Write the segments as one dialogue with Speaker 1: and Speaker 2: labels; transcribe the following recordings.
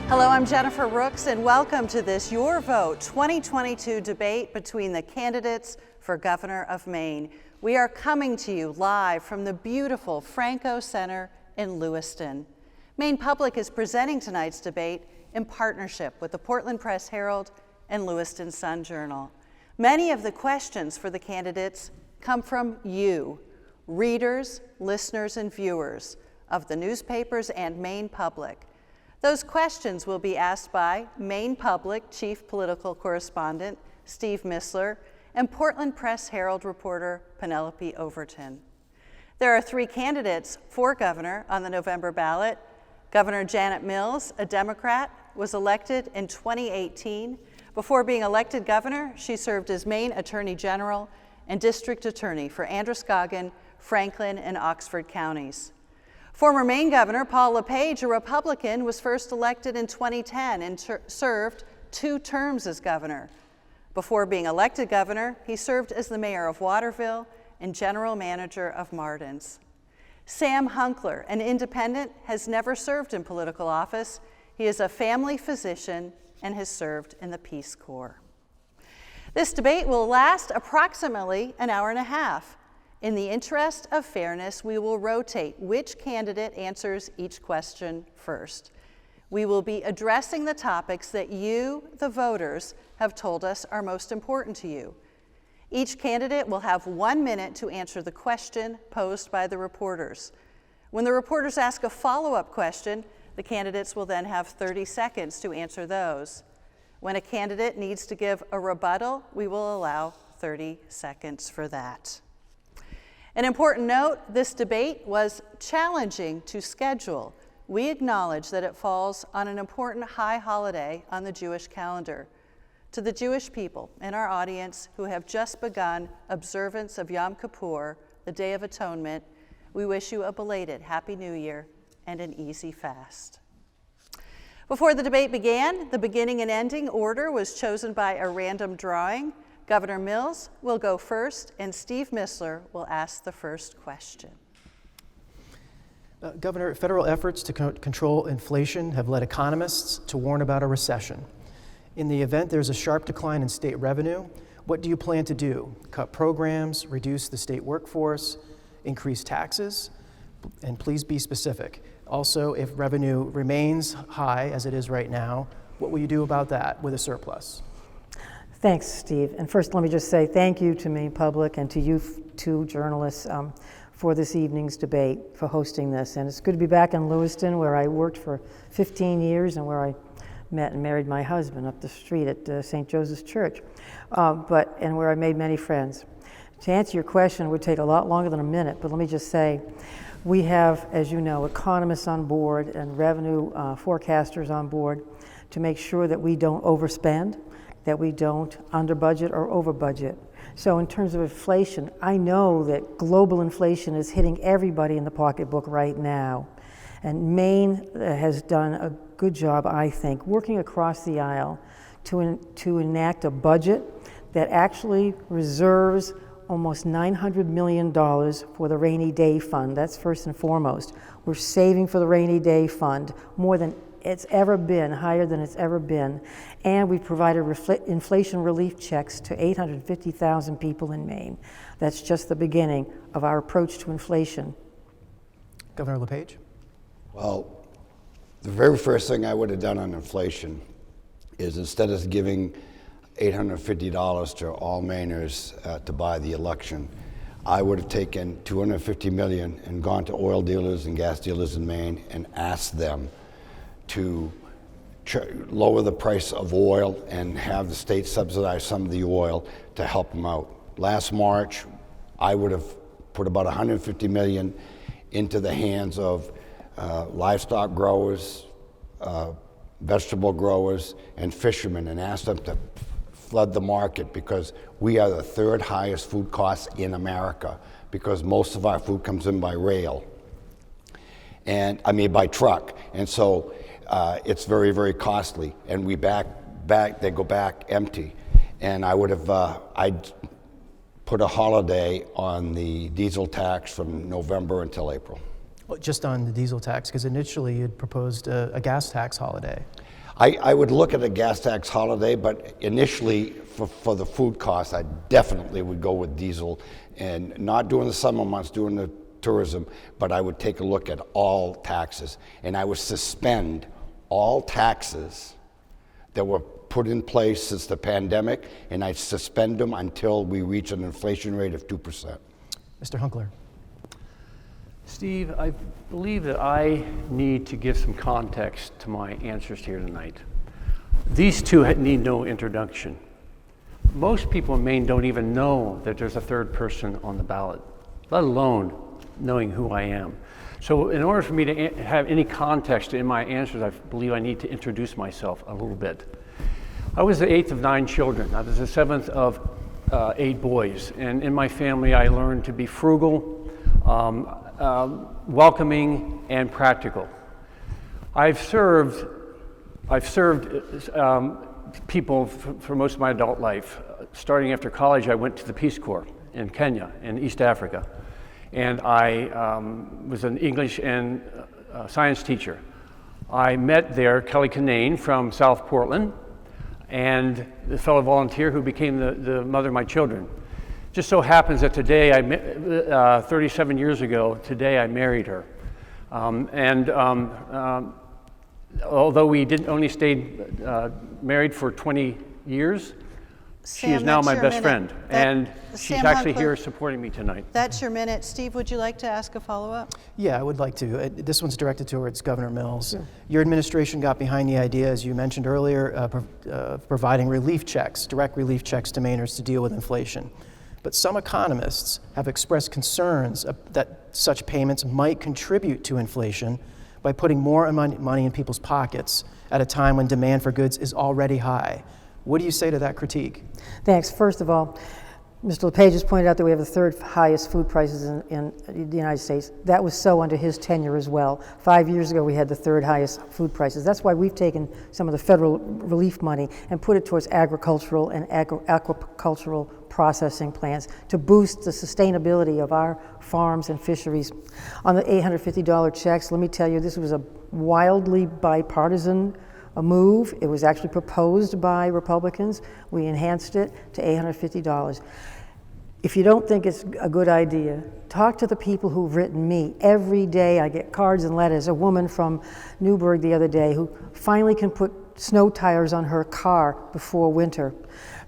Speaker 1: Hello, I'm Jennifer Rooks, and welcome to this Your Vote 2022 debate between the candidates for governor of Maine. We are coming to you live from the beautiful Franco Center in Lewiston. Maine Public is presenting tonight's debate in partnership with the Portland Press Herald and Lewiston Sun Journal. Many of the questions for the candidates come from you, readers, listeners, and viewers of the newspapers and Maine Public. Those questions will be asked by Maine Public Chief Political Correspondent Steve Mistler and Portland Press Herald reporter Penelope Overton. There are three candidates for governor on the November ballot. Governor Janet Mills, a Democrat, was elected in 2018. Before being elected governor, she served as Maine Attorney General and District Attorney for Androscoggin, Franklin, and Oxford counties. Former Maine Governor Paul LePage, a Republican, was first elected in 2010 and served 2 terms as governor. Before being elected governor, he served as the mayor of Waterville and general manager of Martin's. Sam Hunkler, an independent, has never served in political office. He is a family physician and has served in the Peace Corps. This debate will last approximately an hour and a half. In the interest of fairness, we will rotate which candidate answers each question first. We will be addressing the topics that you, the voters, have told us are most important to you. Each candidate will have 1 minute to answer the question posed by the reporters. When the reporters ask a follow-up question, the candidates will then have 30 seconds to answer those. When a candidate needs to give a rebuttal, we will allow 30 seconds for that. An important note, this debate was challenging to schedule. We acknowledge that it falls on an important high holiday on the Jewish calendar. To the Jewish people in our audience who have just begun observance of Yom Kippur, the Day of Atonement, we wish you a belated Happy New Year and an easy fast. Before the debate began, the beginning and ending order was chosen by a random drawing. Governor Mills will go first, and Steve Mistler will ask the first question.
Speaker 2: Governor, federal efforts to control inflation have led economists to warn about a recession. In the event there's a sharp decline in state revenue, what do you plan to do? Cut programs, reduce the state workforce, increase taxes? And please be specific. Also, if revenue remains high, as it is right now, what will you do about that with a surplus?
Speaker 3: Thanks, Steve. And first, let me just say thank you to Maine Public and to you two journalists for this evening's debate, for hosting this. And it's good to be back in Lewiston, where I worked for 15 years and where I met and married my husband up the street at St. Joseph's Church, and where I made many friends. To answer your question, it would take a lot longer than a minute, but let me just say, we have, as you know, economists on board and revenue forecasters on board to make sure that we don't overspend, that we don't under budget or over budget. So in terms of inflation, I know that global inflation is hitting everybody in the pocketbook right now. And Maine has done a good job, I think, working across the aisle to enact a budget that actually reserves almost $900 million for the rainy day fund. That's first and foremost. We're saving for the rainy day fund more than it's ever been, higher than it's ever been. And we provided inflation relief checks to 850,000 people in Maine. That's just the beginning of our approach to inflation.
Speaker 2: Governor LePage?
Speaker 4: Well, the very first thing I would have done on inflation is, instead of giving $850 to all Mainers to buy the election, I would have taken $250 million and gone to oil dealers and gas dealers in Maine and asked them to lower the price of oil and have the state subsidize some of the oil to help them out. Last March, I would have put about $150 million into the hands of livestock growers, vegetable growers, and fishermen, and asked them to flood the market, because we are the 3rd highest food costs in America, because most of our food comes in by rail, and by truck. And so it's very, very costly, and they go back empty. And I would have, I'd put a holiday on the diesel tax from November until April.
Speaker 2: Well, just on the diesel tax, because initially you'd proposed a gas tax holiday.
Speaker 4: I would look at a gas tax holiday, but initially for the food costs, I definitely would go with diesel, and not during the summer months, during the tourism, but I would take a look at all taxes, and I would suspend all taxes that were put in place since the pandemic, and I'd suspend them until we reach an inflation rate of 2%.
Speaker 2: Mr. Hunkler.
Speaker 5: Steve, I believe that I need to give some context to my answers here tonight. These two need no introduction. Most people in Maine don't even know that there's a third person on the ballot, let alone knowing who I am. So in order for me to have any context in my answers, I believe I need to introduce myself a little bit. I was the 8th of 9 children. I was the 7th of 8 boys. And in my family, I learned to be frugal, welcoming, and practical. I've served people for most of my adult life. Starting after college, I went to the Peace Corps in Kenya, in East Africa. And I was an English and science teacher. I met there Kelly Kinane from South Portland, and the fellow volunteer who became the mother of my children. Just so happens that today, 37 years ago, today I married her. Although we didn't only stayed married for 20 years, she is now my best friend, and she's actually here supporting me tonight.
Speaker 1: That's your minute. Steve, would you like to ask a follow-up?
Speaker 2: Yeah, I would like to. This one's directed towards Governor Mills. Sure. Your administration got behind the idea, as you mentioned earlier, providing relief checks, direct relief checks to Mainers to deal with inflation. But some economists have expressed concerns that such payments might contribute to inflation by putting more money in people's pockets at a time when demand for goods is already high. What do you say to that critique?
Speaker 3: Thanks. First of all, Mr. LePage has pointed out that we have the third highest food prices in the United States. That was so under his tenure as well. 5 years ago, we had the third highest food prices. That's why we've taken some of the federal relief money and put it towards agricultural and aquacultural processing plants to boost the sustainability of our farms and fisheries. On the $850 checks, let me tell you, this was a wildly bipartisan move. It was actually proposed by Republicans. We enhanced it to $850. If you don't think it's a good idea, talk to the people who've written me. Every day I get cards and letters. A woman from Newburgh the other day who finally can put snow tires on her car before winter.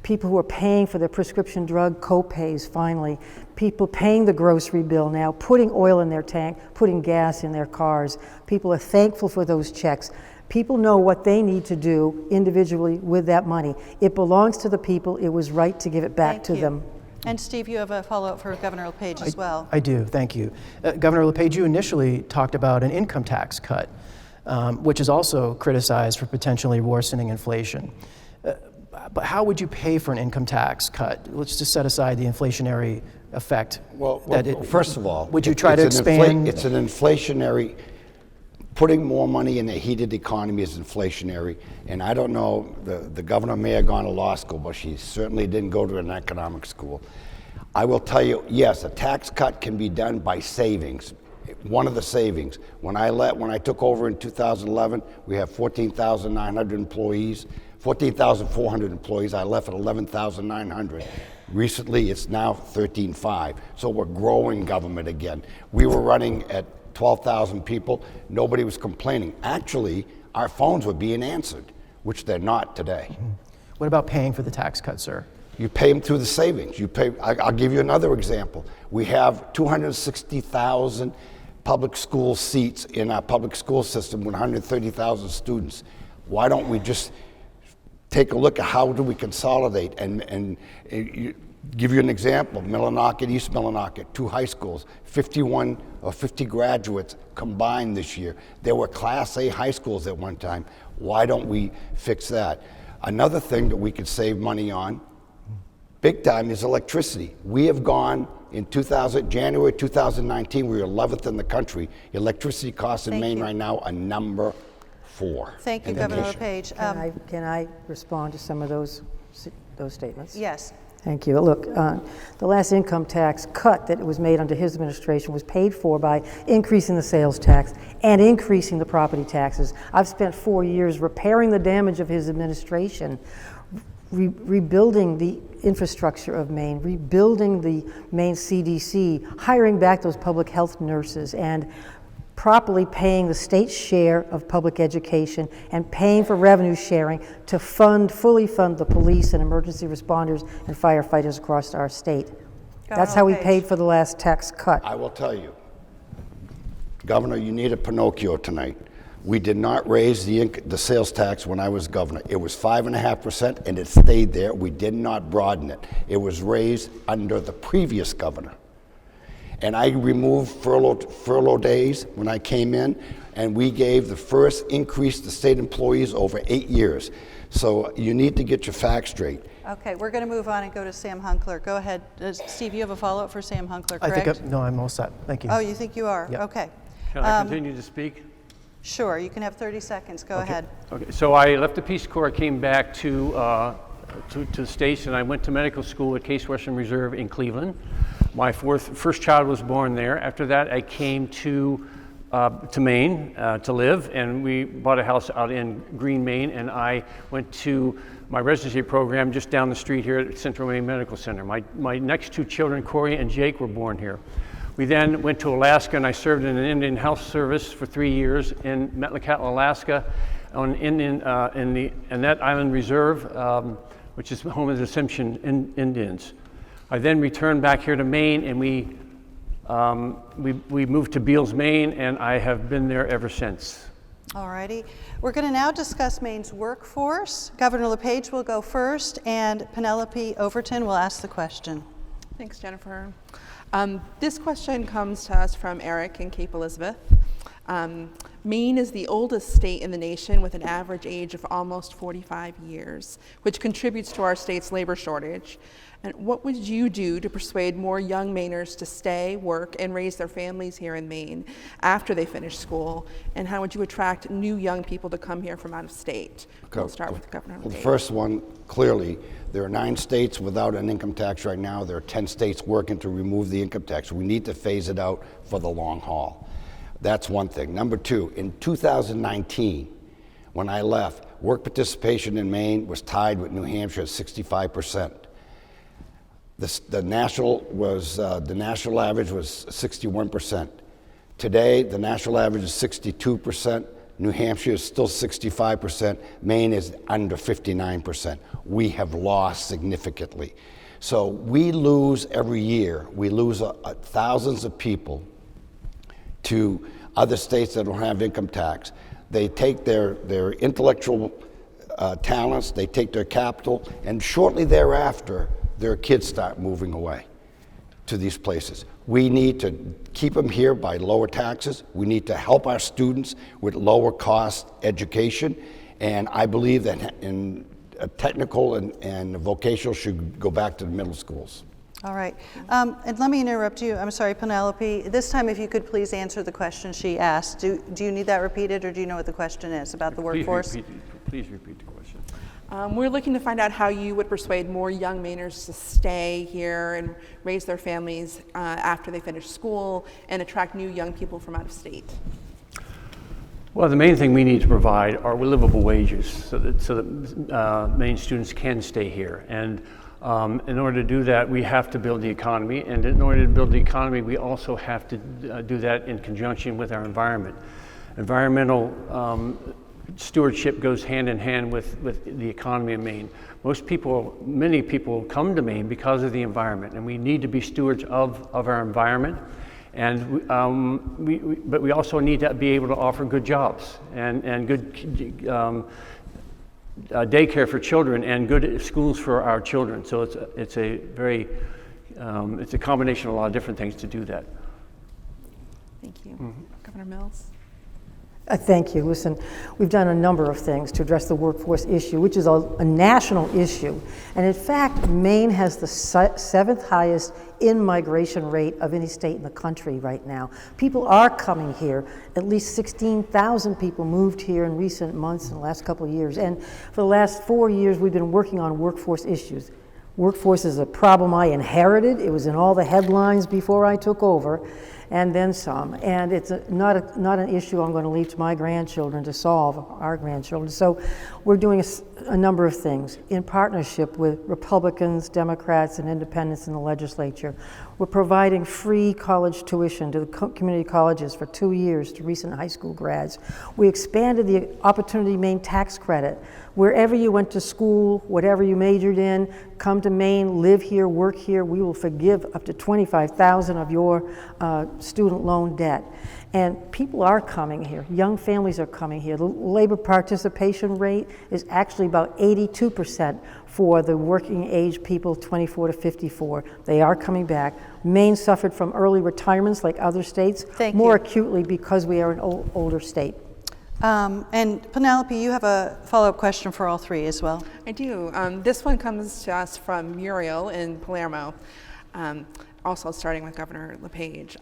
Speaker 3: People who are paying for their prescription drug co-pays finally. People paying the grocery bill now, putting oil in their tank, putting gas in their cars. People are thankful for those checks. People know what they need to do individually with that money. It belongs to the people. It was right to give it back to them.
Speaker 1: And Steve, you have a follow-up for Governor LePage as well.
Speaker 2: I do, thank you. Governor LePage, you initially talked about an income tax cut, which is also criticized for potentially worsening inflation. But how would you pay for an income tax cut? Let's just set aside the inflationary effect.
Speaker 4: First of all,
Speaker 2: would you try to expand?
Speaker 4: It's an inflationary. Putting more money in a heated economy is inflationary, and I don't know, the governor may have gone to law school, but she certainly didn't go to an economics school. I will tell you, yes, a tax cut can be done by savings. One of the savings. When I took over in 2011, we have 14,900 employees, 14,400 employees. I left at 11,900. Recently, it's now 13,500. So we're growing government again. We were running at 12,000 people, nobody was complaining. Actually, our phones were being answered, which they're not today.
Speaker 2: Mm-hmm. What about paying for the tax cut, sir?
Speaker 4: You pay them through the savings. I'll give you another example. We have 260,000 public school seats in our public school system with 130,000 students. Why don't we just take a look at how do we consolidate and give you an example, Millinocket, East Millinocket, 2 high schools, 51 or 50 graduates combined this year. There were Class A high schools at one time. Why don't we fix that? Another thing that we could save money on, big time, is electricity. We have gone in January 2019, we were 11th in the country. Electricity costs in Maine right now are number 4.
Speaker 1: Thank you, Governor LePage.
Speaker 3: Can I respond to some of those statements?
Speaker 1: Yes.
Speaker 3: Thank you. Look, the last income tax cut that was made under his administration was paid for by increasing the sales tax and increasing the property taxes. I've spent 4 years repairing the damage of his administration, rebuilding the infrastructure of Maine, rebuilding the Maine CDC, hiring back those public health nurses, and properly paying the state's share of public education and paying for revenue sharing to fully fund the police and emergency responders and firefighters across our state. That's how we paid for the last tax cut.
Speaker 4: I will tell you, Governor, you need a Pinocchio tonight. We did not raise the sales tax when I was governor. It was 5.5% and it stayed there. We did not broaden it. It was raised under the previous governor. And I removed furlough days when I came in, and we gave the first increase to state employees over 8 years. So you need to get your facts straight.
Speaker 1: Okay, we're going to move on and go to Sam Hunkler. Go ahead. Steve, you have a follow-up for Sam Hunkler, correct?
Speaker 2: No, I'm all set. Thank you.
Speaker 1: Oh, you think you are?
Speaker 2: Yep.
Speaker 1: Okay.
Speaker 5: Can I continue to speak?
Speaker 1: Sure, you can have 30 seconds. Go ahead.
Speaker 5: Okay, so I left the Peace Corps, came back to the States, and I went to medical school at Case Western Reserve in Cleveland. My first child was born there. After that, I came to Maine to live, and we bought a house out in Green, Maine, and I went to my residency program just down the street here at Central Maine Medical Center. My next two children, Corey and Jake, were born here. We then went to Alaska, and I served in an Indian Health Service for 3 years in Metlakatla, Alaska, on in the Annette Island Reserve, which is home of the Simpson Indians. I then returned back here to Maine, and we moved to Beals, Maine, and I have been there ever since.
Speaker 1: All righty. We're going to now discuss Maine's workforce. Governor LePage will go first, and Penelope Overton will ask the question.
Speaker 6: Thanks, Jennifer. This question comes to us from Eric in Cape Elizabeth. Maine is the oldest state in the nation with an average age of almost 45 years, which contributes to our state's labor shortage. And what would you do to persuade more young Mainers to stay, work, and raise their families here in Maine after they finish school? And how would you attract new young people to come here from out of state?
Speaker 4: Okay.
Speaker 6: We'll start with Governor LePage.
Speaker 4: Well, the first one, clearly, there are 9 states without an income tax right now. There are 10 states working to remove the income tax. We need to phase it out for the long haul. That's one thing. Number two, in 2019, when I left, work participation in Maine was tied with New Hampshire at 65%. The national average was 61%. Today, the national average is 62%. New Hampshire is still 65%. Maine is under 59%. We have lost significantly. So we lose every year. We lose thousands of people to other states that don't have income tax. They take their intellectual talents, they take their capital, and shortly thereafter, their kids start moving away to these places. We need to keep them here by lower taxes. We need to help our students with lower cost education. And I believe that in technical and vocational should go back to the middle schools.
Speaker 1: All right. And let me interrupt you. I'm sorry, Penelope. This time, if you could please answer the question she asked. Do you need that repeated, or do you know what the question is about the workforce?
Speaker 5: Please repeat the question.
Speaker 6: We're looking to find out how you would persuade more young Mainers to stay here and raise their families after they finish school and attract new young people from out of state.
Speaker 5: Well, the main thing we need to provide are livable wages so that Maine students can stay here. And in order to do that, we have to build the economy. And in order to build the economy, we also have to do that in conjunction with our environment. Environmental stewardship goes hand in hand with the economy of Maine. Many people come to Maine because of the environment, and we need to be stewards of our environment. And but we also need to be able to offer good jobs and good daycare for children and good schools for our children. So it's a combination of a lot of different things to do that.
Speaker 6: Thank you. Governor Mills.
Speaker 3: Thank you. Listen, we've done a number of things to address the workforce issue, which is a national issue. And in fact, Maine has the 7th highest in-migration rate of any state in the country right now. People are coming here. At least 16,000 people moved here in recent months in the last couple of years. And for the last 4 years, we've been working on workforce issues. Workforce is a problem I inherited. It was in all the headlines before I took over, and then some. And it's not an issue I'm going to leave to my grandchildren to solve, our grandchildren. So we're doing a number of things in partnership with Republicans, Democrats, and independents in the legislature. We're providing free college tuition to the community colleges for 2 years to recent high school grads. We expanded the Opportunity Maine tax credit. Wherever you went to school, whatever you majored in, come to Maine, live here, work here, we will forgive up to $25,000 of your student loan debt. And people are coming here. Young families are coming here. The labor participation rate is actually about 82% for the working age people 24 to 54. They are coming back. Maine suffered from early retirements like other states, more acutely because we are an older state.
Speaker 1: And Penelope, you have a follow-up question for all three as well.
Speaker 6: I do. This one comes to us from Muriel in Palermo, also starting with Governor LePage.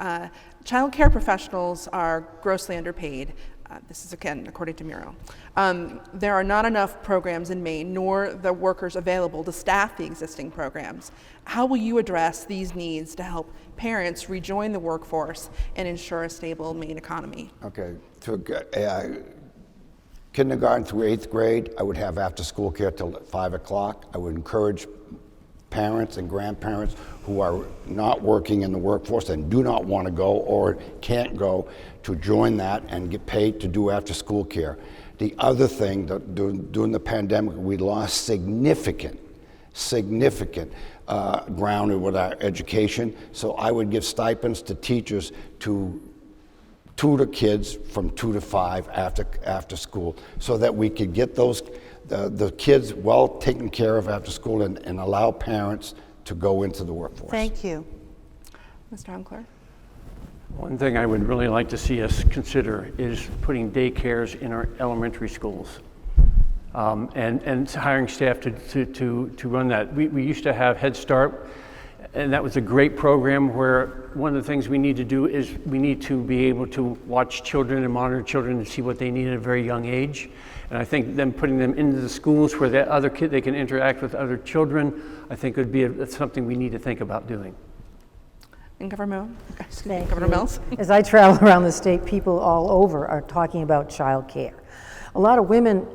Speaker 6: Child care professionals are grossly underpaid. This is, again, according to Muriel. There are not enough programs in Maine, nor the workers available to staff the existing programs. How will you address these needs to help parents rejoin the workforce and ensure a stable Maine economy?
Speaker 4: Okay, kindergarten through 8th grade, I would have after-school care till 5 o'clock. I would encourage parents and grandparents who are not working in the workforce and do not want to go or can't go to join that and get paid to do after-school care. The other thing, during the pandemic, we lost significant ground with our education. So I would give stipends to teachers to tutor kids from 2 to 5 after school, so that we could get those the kids well taken care of after school and allow parents to go into the workforce.
Speaker 1: Thank you.
Speaker 6: Mr. Hunkler?
Speaker 5: One thing I would really like to see us consider is putting daycares in our elementary schools, and hiring staff to run that. We used to have Head Start, and that was a great program where one of the things we need to do is we need to be able to watch children and monitor children and see what they need at a very young age. And I think them putting them into the schools where the other kid, they can interact with other children, I think would be something we need to think about doing.
Speaker 6: And Governor Mills?
Speaker 3: As I travel around the state, people all over are talking about child care. A lot of women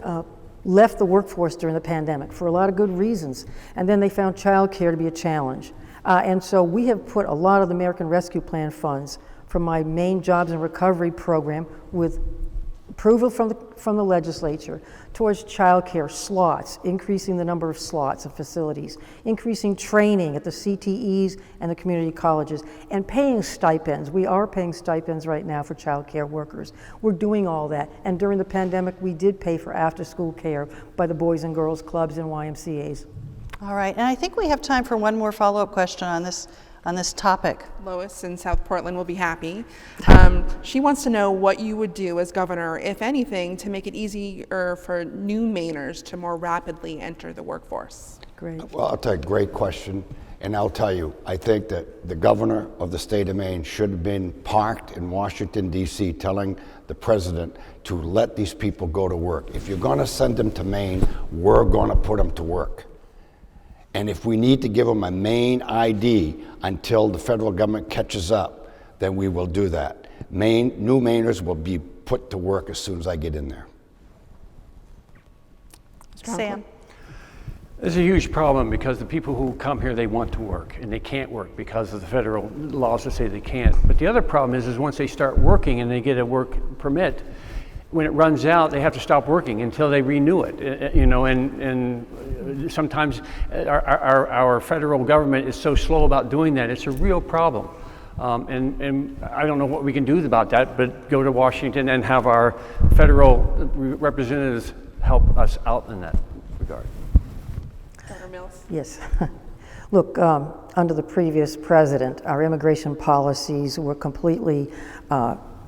Speaker 3: left the workforce during the pandemic for a lot of good reasons, and then they found child care to be a challenge. And so we have put a lot of the American Rescue Plan funds from my Maine Jobs and Recovery program with approval from the legislature towards child care slots, increasing the number of slots of facilities, increasing training at the CTEs and the community colleges, and paying stipends. We are paying stipends right now for child care workers. We're doing all that. And during the pandemic, we did pay for after-school care by the Boys and Girls Clubs and YMCAs.
Speaker 1: All right, and I think we have time for one more follow-up question on this topic.
Speaker 6: Lois in South Portland will be happy. She wants to know what you would do as governor, if anything, to make it easier for new Mainers to more rapidly enter the workforce.
Speaker 3: Great.
Speaker 4: Well, I'll tell you, great question. And I'll tell you, I think that the governor of the state of Maine should have been parked in Washington, D.C., telling the president to let these people go to work. If you're going to send them to Maine, we're going to put them to work. And if we need to give them a Maine ID until the federal government catches up, then we will do that. New Mainers will be put to work as soon as I get in there.
Speaker 1: Sam?
Speaker 5: There's a huge problem because the people who come here, they want to work, and they can't work because of the federal laws that say they can't. But the other problem is once they start working and they get a work permit, when it runs out, they have to stop working until they renew it. And sometimes our federal government is so slow about doing that. It's a real problem. And I don't know what we can do about that, but go to Washington and have our federal representatives help us out in that regard.
Speaker 6: Governor Mills?
Speaker 3: Yes. Look, under the previous president, our immigration policies were completely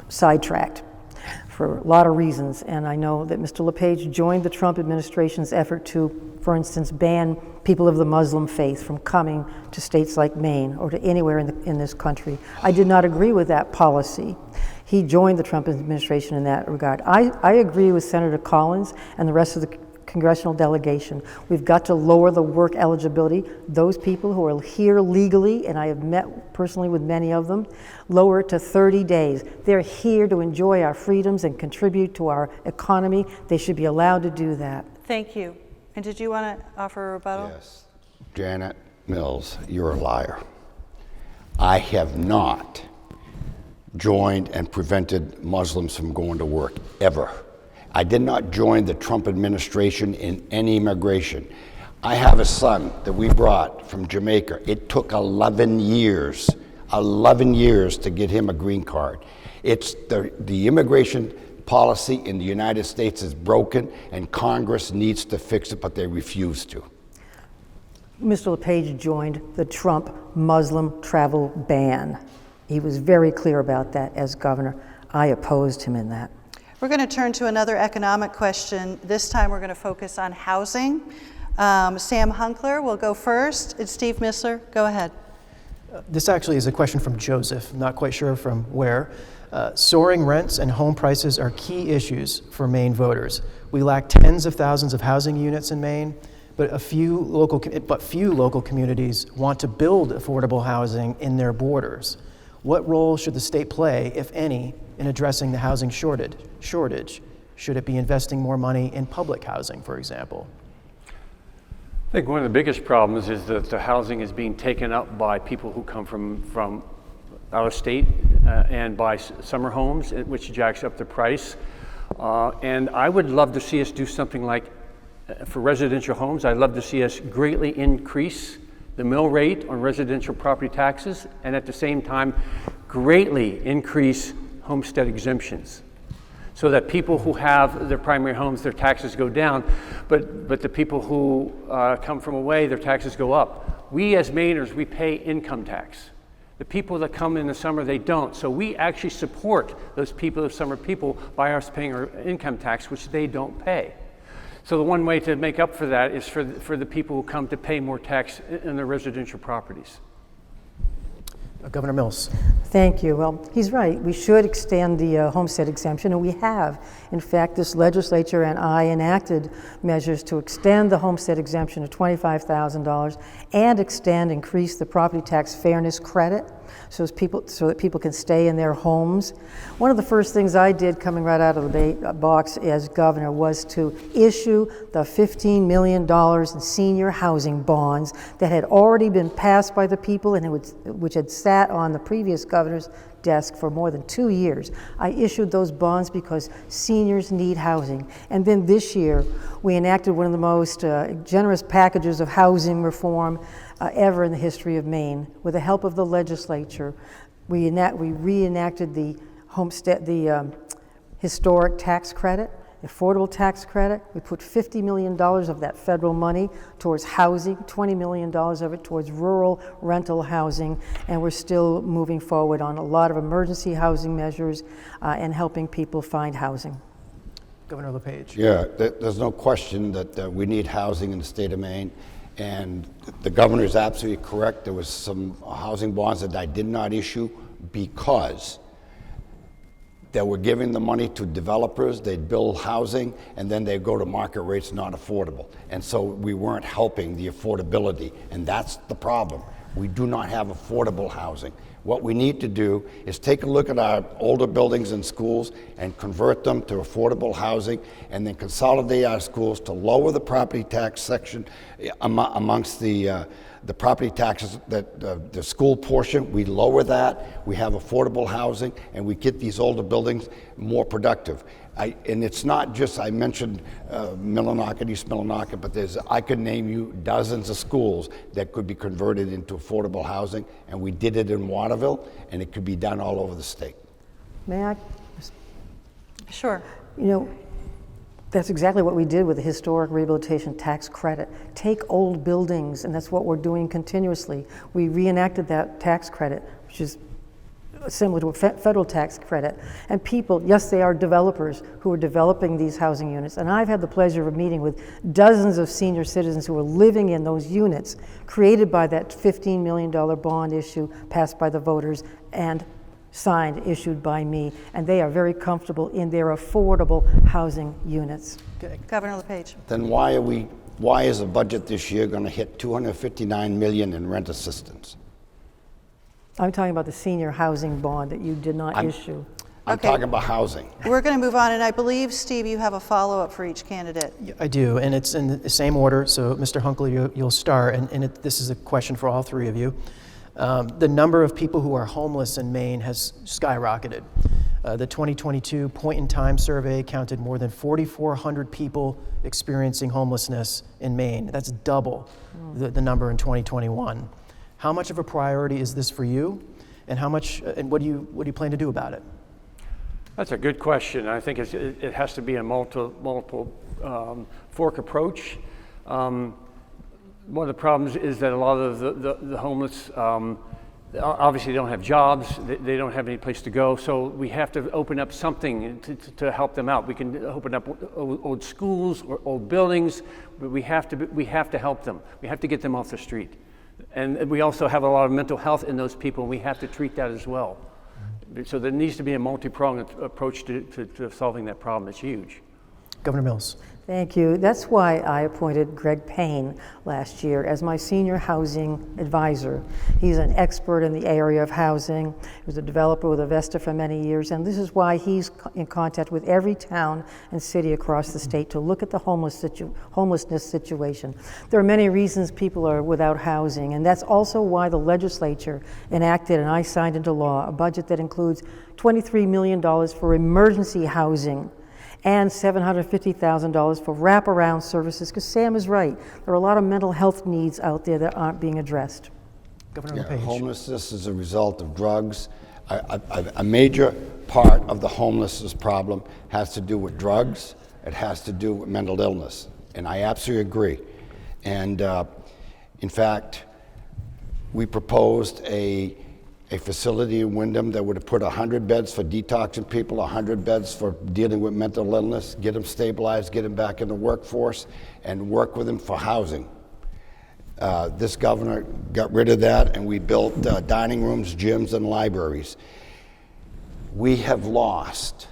Speaker 3: sidetracked for a lot of reasons, and I know that Mr. LePage joined the Trump administration's effort to, for instance, ban people of the Muslim faith from coming to states like Maine or to anywhere in this country. I did not agree with that policy. He joined the Trump administration in that regard. I agree with Senator Collins and the rest of the congressional delegation. We've got to lower the work eligibility. Those people who are here legally, and I have met personally with many of them, lower it to 30 days. They're here to enjoy our freedoms and contribute to our economy. They should be allowed to do that.
Speaker 1: Thank you. And did you want to offer a rebuttal?
Speaker 4: Yes. Janet Mills, you're a liar. I have not joined and prevented Muslims from going to work, ever. I did not join the Trump administration in any immigration. I have a son that we brought from Jamaica. It took 11 years to get him a green card. It's the immigration policy in the United States is broken, and Congress needs to fix it, but they refuse to.
Speaker 3: Mr. LePage joined the Trump Muslim travel ban. He was very clear about that as governor. I opposed him in that.
Speaker 1: We're going to turn to another economic question. This time we're going to focus on housing. Sam Hunkler will go first. It's Steve Mistler. Go ahead.
Speaker 2: This actually is a question from Joseph, not quite sure from where. Soaring rents and home prices are key issues for Maine voters. We lack tens of thousands of housing units in Maine, but few local communities want to build affordable housing in their borders. What role should the state play, if any, in addressing the housing shortage? Should it be investing more money in public housing, for example?
Speaker 5: I think one of the biggest problems is that the housing is being taken up by people who come from out of state and buy summer homes, which jacks up the price. And I would love to see us do something like, for residential homes, I'd love to see us greatly increase the mill rate on residential property taxes, and at the same time, greatly increase homestead exemptions, so that people who have their primary homes, their taxes go down, but the people who come from away, their taxes go up. We as Mainers, we pay income tax. The people that come in the summer, they don't. So we actually support those people, those summer people, by us paying our income tax, which they don't pay. So the one way to make up for that is for the people who come to pay more tax in their residential properties.
Speaker 2: Governor Mills.
Speaker 3: Thank you. Well, he's right. We should extend the homestead exemption, and we have. In fact, this legislature and I enacted measures to extend the homestead exemption to $25,000 and increase the property tax fairness credit so that people can stay in their homes. One of the first things I did coming right out of the box as governor was to issue the $15 million in senior housing bonds that had already been passed by the people and which had sat on the previous governor's desk for more than 2 years. I issued those bonds because seniors need housing. And then this year, we enacted one of the most generous packages of housing reform ever in the history of Maine. With the help of the legislature, we reenacted the historic tax credit, affordable tax credit. We put $50 million of that federal money towards housing, $20 million of it towards rural rental housing, and we're still moving forward on a lot of emergency housing measures and helping people find housing.
Speaker 2: Governor LePage.
Speaker 4: Yeah, there's no question that we need housing in the state of Maine, and the governor is absolutely correct. There was some housing bonds that I did not issue because they were giving the money to developers, they'd build housing, and then they'd go to market rates not affordable. And so we weren't helping the affordability, and that's the problem. We do not have affordable housing. What we need to do is take a look at our older buildings and schools and convert them to affordable housing, and then consolidate our schools to lower the property tax section amongst the property taxes, that the school portion, we lower that, we have affordable housing, and we get these older buildings more productive. And it's not just, I mentioned Millinocket, East Millinocket, but I could name you dozens of schools that could be converted into affordable housing, and we did it in Waterville, and it could be done all over the state.
Speaker 3: May I?
Speaker 1: Sure.
Speaker 3: You know, that's exactly what we did with the historic rehabilitation tax credit. Take old buildings, and that's what we're doing continuously. We reenacted that tax credit, which is similar to a federal tax credit. And people, yes, they are developers who are developing these housing units. And I've had the pleasure of meeting with dozens of senior citizens who are living in those units created by that $15 million bond issue passed by the voters and signed, issued by me, and they are very comfortable in their affordable housing units.
Speaker 1: Governor LePage.
Speaker 4: Then why is the budget this year going to hit $259 million in rent assistance?
Speaker 3: I'm talking about the senior housing bond that you did not issue.
Speaker 4: I'm
Speaker 1: Okay.
Speaker 4: talking about housing.
Speaker 1: We're going to move on, and I believe, Steve, you have a follow-up for each candidate.
Speaker 2: I do, and it's in the same order. So, Mr. Hunkler, you'll start, and this is a question for all three of you. The number of people who are homeless in Maine has skyrocketed. The 2022 point-in-time survey counted more than 4,400 people experiencing homelessness in Maine. That's double the number in 2021. How much of a priority is this for you, and what do you plan to do about it?
Speaker 5: That's a good question. I think it has to be a multiple fork approach. One of the problems is that a lot of the homeless obviously don't have jobs, they don't have any place to go, so we have to open up something to help them out. We can open up old schools or old buildings, but we have to help them. We have to get them off the street. And we also have a lot of mental health in those people, and we have to treat that as well. So there needs to be a multi-pronged approach to solving that problem. It's huge.
Speaker 2: Governor Mills.
Speaker 3: Thank you. That's why I appointed Greg Payne last year as my senior housing advisor. He's an expert in the area of housing. He was a developer with Avesta for many years, and this is why he's in contact with every town and city across the state to look at the homelessness situation. There are many reasons people are without housing, and that's also why the legislature enacted, and I signed into law, a budget that includes $23 million for emergency housing and $750,000 for wraparound services, because Sam is right. There are a lot of mental health needs out there that aren't being addressed.
Speaker 2: Governor
Speaker 4: Yeah,
Speaker 2: LePage.
Speaker 4: homelessness is a result of drugs. A major part of the homelessness problem has to do with drugs. It has to do with mental illness, and I absolutely agree. And in fact, we proposed a facility in Wyndham that would have put 100 beds for detoxing people, 100 beds for dealing with mental illness, get them stabilized, get them back in the workforce, and work with them for housing. This governor got rid of that, and we built dining rooms, gyms, and libraries. We have lost,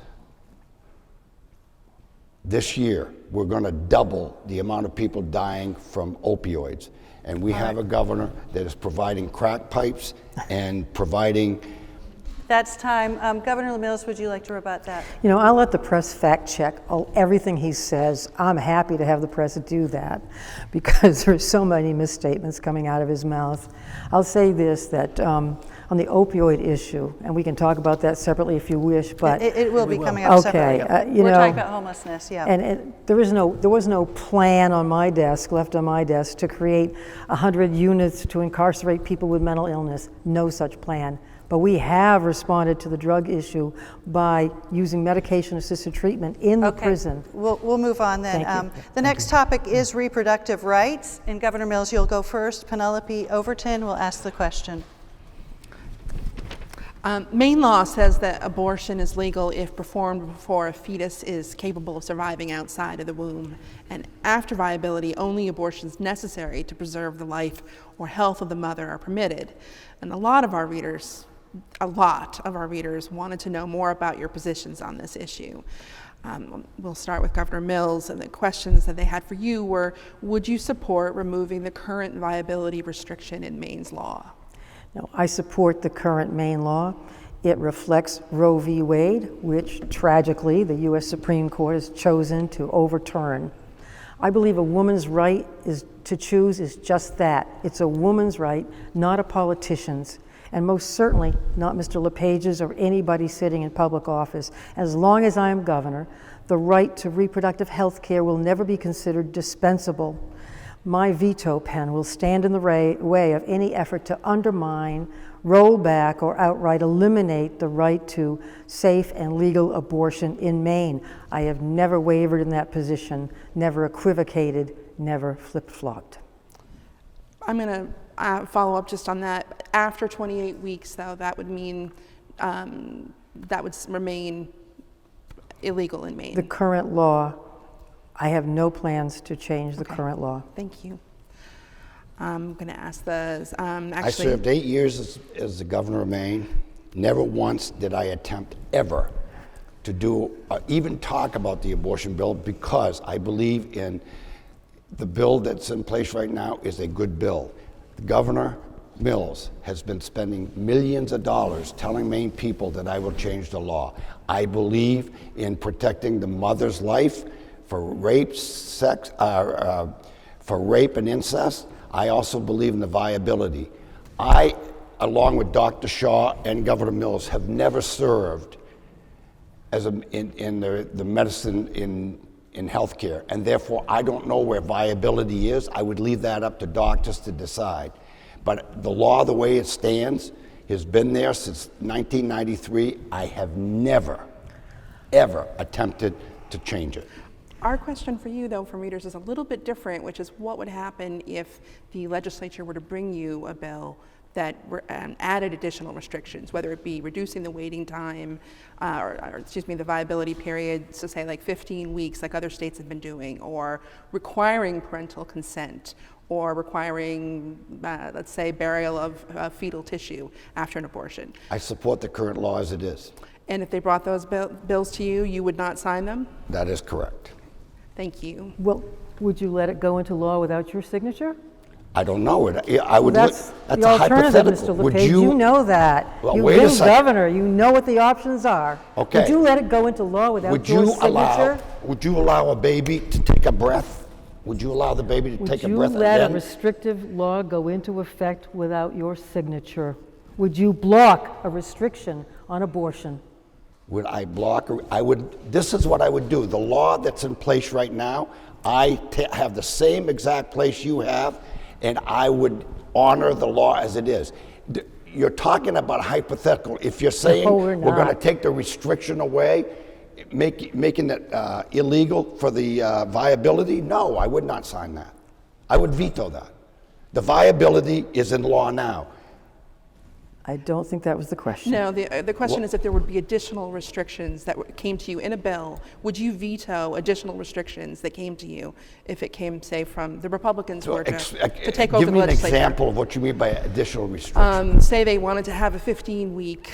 Speaker 4: this year, we're going to double the amount of people dying from opioids. And we have a governor that is providing crack pipes and providing.
Speaker 1: That's time. Governor Mills, would you like to rebut that?
Speaker 3: You know, I'll let the press fact check everything he says. I'm happy to have the press do that because there's so many misstatements coming out of his mouth. I'll say this, that on the opioid issue, and we can talk about that separately if you wish, but
Speaker 1: It will be coming up separately.
Speaker 3: you
Speaker 1: We're
Speaker 3: know,
Speaker 1: talking about homelessness, yeah.
Speaker 3: and there was no plan on my desk, left on my desk, to create 100 units to incarcerate people with mental illness. No such plan. But we have responded to the drug issue by using medication-assisted treatment in the prison.
Speaker 1: We'll move on then.
Speaker 3: Thank you.
Speaker 1: The next topic is reproductive rights. And Governor Mills, you'll go first. Penelope Overton will ask the question.
Speaker 6: Maine law says that abortion is legal if performed before a fetus is capable of surviving outside of the womb. And after viability, only abortions necessary to preserve the life or health of the mother are permitted. And a lot of our readers wanted to know more about your positions on this issue. We'll start with Governor Mills, and the questions that they had for you were, would you support removing the current viability restriction in Maine's law?
Speaker 3: No, I support the current Maine law. It reflects Roe v. Wade, which tragically the U.S. Supreme Court has chosen to overturn. I believe a woman's right to choose is just that. It's a woman's right, not a politician's, and most certainly not Mr. LePage's or anybody sitting in public office. As long as I am governor, the right to reproductive health care will never be considered dispensable. My veto pen will stand in the way of any effort to undermine, roll back, or outright eliminate the right to safe and legal abortion in Maine. I have never wavered in that position, never equivocated, never flip-flopped.
Speaker 6: I'm going to follow up just on that. After 28 weeks, though, that would mean that would remain illegal in Maine.
Speaker 3: The current law, I have no plans to change the current law.
Speaker 6: Thank you. I'm going to ask the,
Speaker 4: I served 8 years as the governor of Maine, Never once did I attempt ever to do, even talk about the abortion bill, because I believe in the bill that's in place right now is a good bill. Governor Mills has been spending millions of dollars telling Maine people that I will change the law. I believe in protecting the mother's life for rape, for rape and incest. I also believe in the viability. I, along with Dr. Shaw and Governor Mills, have never served as in the medicine in healthcare, and therefore I don't know where viability is. I would leave that up to doctors to decide. But the law, the way it stands, has been there since 1993. I have never, ever attempted to change it.
Speaker 6: Our question for you, though, from readers is a little bit different, which is what would happen if the legislature were to bring you a bill that added additional restrictions, whether it be reducing the waiting time, the viability period, so say like 15 weeks like other states have been doing, or requiring parental consent, or requiring, let's say, burial of fetal tissue after an abortion.
Speaker 4: I support the current law as it is.
Speaker 6: And if they brought those bills to you, you would not sign them?
Speaker 4: That is correct.
Speaker 6: Thank you.
Speaker 3: Well, would you let it go into law without your signature?
Speaker 4: I don't know it. I would.
Speaker 3: That's
Speaker 4: that's
Speaker 3: the
Speaker 4: a
Speaker 3: alternative,
Speaker 4: hypothetical.
Speaker 3: Mr.
Speaker 4: Would
Speaker 3: LePage. You know that.
Speaker 4: Well,
Speaker 3: You've
Speaker 4: wait a
Speaker 3: been
Speaker 4: second.
Speaker 3: governor. You know what the options are.
Speaker 4: Okay.
Speaker 3: Would you let it go into law without
Speaker 4: Would
Speaker 3: your
Speaker 4: you
Speaker 3: signature?
Speaker 4: would you allow a baby to take a breath? Would you allow the baby to take a breath
Speaker 3: Would you let
Speaker 4: again?
Speaker 3: a restrictive law go into effect without your signature? Would you block a restriction on abortion?
Speaker 4: Would I block? I would. This is what I would do. The law that's in place right now, I have the same exact place you have, and I would honor the law as it is. You're talking about hypothetical. If you're saying
Speaker 3: No, we're
Speaker 4: going to
Speaker 3: not.
Speaker 4: take the restriction away, making it illegal for the viability, no, I would not sign that. I would veto that. The viability is in law now.
Speaker 3: I don't think that was the question.
Speaker 6: No, the question is if there would be additional restrictions that came to you in a bill, would you veto additional restrictions that came to you if it came, say, from the Republicans who were to take over
Speaker 4: Give
Speaker 6: the
Speaker 4: me an
Speaker 6: legislature?
Speaker 4: example of what you mean by additional restrictions.
Speaker 6: Say they wanted to have a 15-week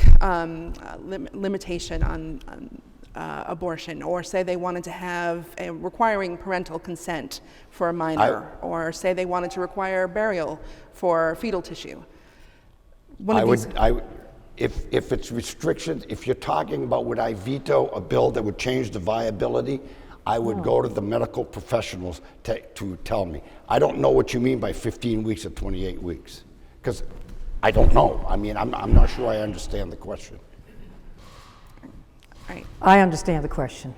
Speaker 6: limitation on abortion, or say they wanted to have requiring parental consent for a minor, or say they wanted to require burial for fetal tissue.
Speaker 4: If it's restrictions, if you're talking about would I veto a bill that would change the viability, I would go to the medical professionals to tell me. I don't know what you mean by 15 weeks or 28 weeks, because I don't know. I mean, I'm not sure I understand the question.
Speaker 6: Right.
Speaker 3: I understand the question.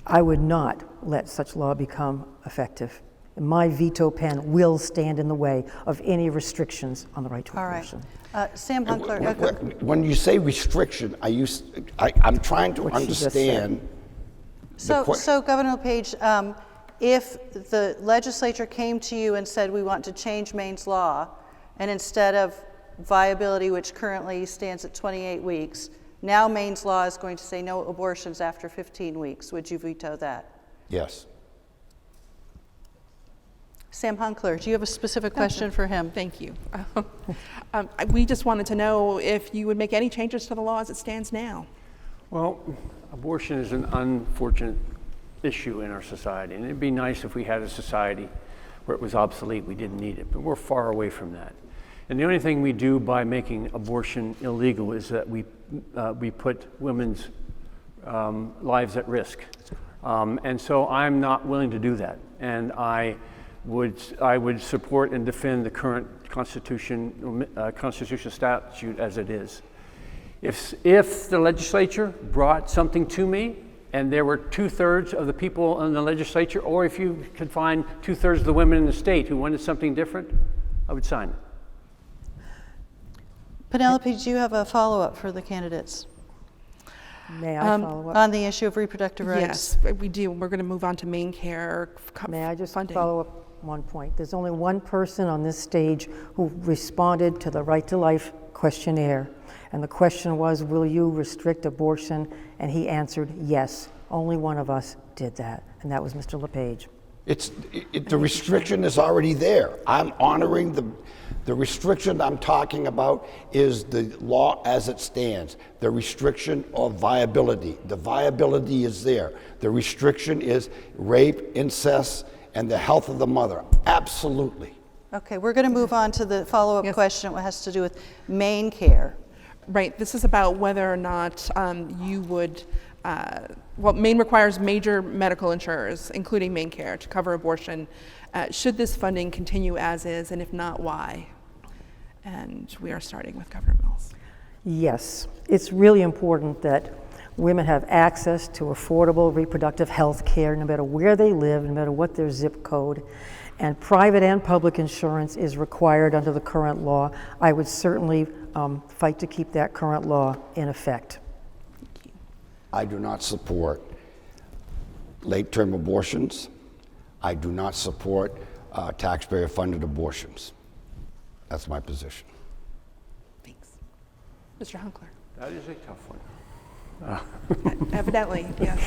Speaker 3: I would not let such law become effective. My veto pen will stand in the way of any restrictions on the right to
Speaker 1: All
Speaker 3: abortion.
Speaker 1: right. Sam Hunkler.
Speaker 4: When you say restriction, I'm trying to
Speaker 3: What she just
Speaker 4: understand.
Speaker 1: So Governor LePage, if the legislature came to you and said we want to change Maine's law, and instead of viability, which currently stands at 28 weeks, now Maine's law is going to say no abortions after 15 weeks, would you veto that?
Speaker 4: Yes.
Speaker 1: Sam Hunkler, do you have a specific question for him?
Speaker 6: Thank you. We just wanted to know if you would make any changes to the law as it stands now.
Speaker 5: Well, abortion is an unfortunate issue in our society, and it'd be nice if we had a society where it was obsolete, we didn't need it, but we're far away from that. And the only thing we do by making abortion illegal is that we put women's lives at risk. And so I'm not willing to do that. And I would support and defend the current constitutional statute as it is. If the legislature brought something to me and there were 2/3 of the people in the legislature, or if you could find 2/3 of the women in the state who wanted something different, I would sign it.
Speaker 1: Penelope, do you have a follow-up for the candidates
Speaker 3: May I follow up?
Speaker 1: on the issue of reproductive rights?
Speaker 6: Yes, we do. We're going to move on to Maine Care
Speaker 3: May I just
Speaker 6: funding.
Speaker 3: follow up one point? There's only one person on this stage who responded to the Right to Life questionnaire. And the question was, will you restrict abortion? And he answered yes. Only one of us did that, and that was Mr. LePage.
Speaker 4: The restriction is already there. I'm honoring the restriction I'm talking about is the law as it stands. The restriction of viability. The viability is there. The restriction is rape, incest, and the health of the mother. Absolutely.
Speaker 1: Okay, we're going to move on to the follow-up question. It has to do with Maine Care.
Speaker 6: Right, this is about whether or not you would, Maine requires major medical insurers, including Maine Care, to cover abortion. Should this funding continue as is, and if not, why? And we are starting with Governor Mills.
Speaker 3: Yes, it's really important that women have access to affordable reproductive health care no matter where they live, no matter what their zip code. And private and public insurance is required under the current law. I would certainly fight to keep that current law in effect.
Speaker 4: I do not support late-term abortions. I do not support taxpayer-funded abortions. That's my position.
Speaker 6: Thanks. Mr. Hunkler.
Speaker 5: That is a tough one.
Speaker 6: Evidently, yes.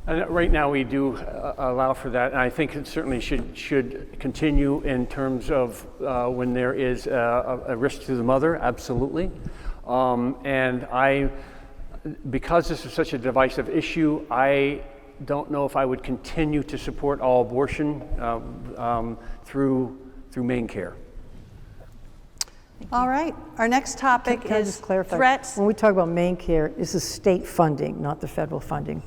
Speaker 5: And right now we do allow for that, and I think it certainly should continue in terms of when there is a risk to the mother, absolutely. And because this is such a divisive issue, I don't know if I would continue to support all abortion through Maine Care.
Speaker 1: All right, our next topic
Speaker 3: Can I
Speaker 1: is
Speaker 3: just clarify?
Speaker 1: threats.
Speaker 3: When we talk about Maine Care, this is state funding, not the federal funding.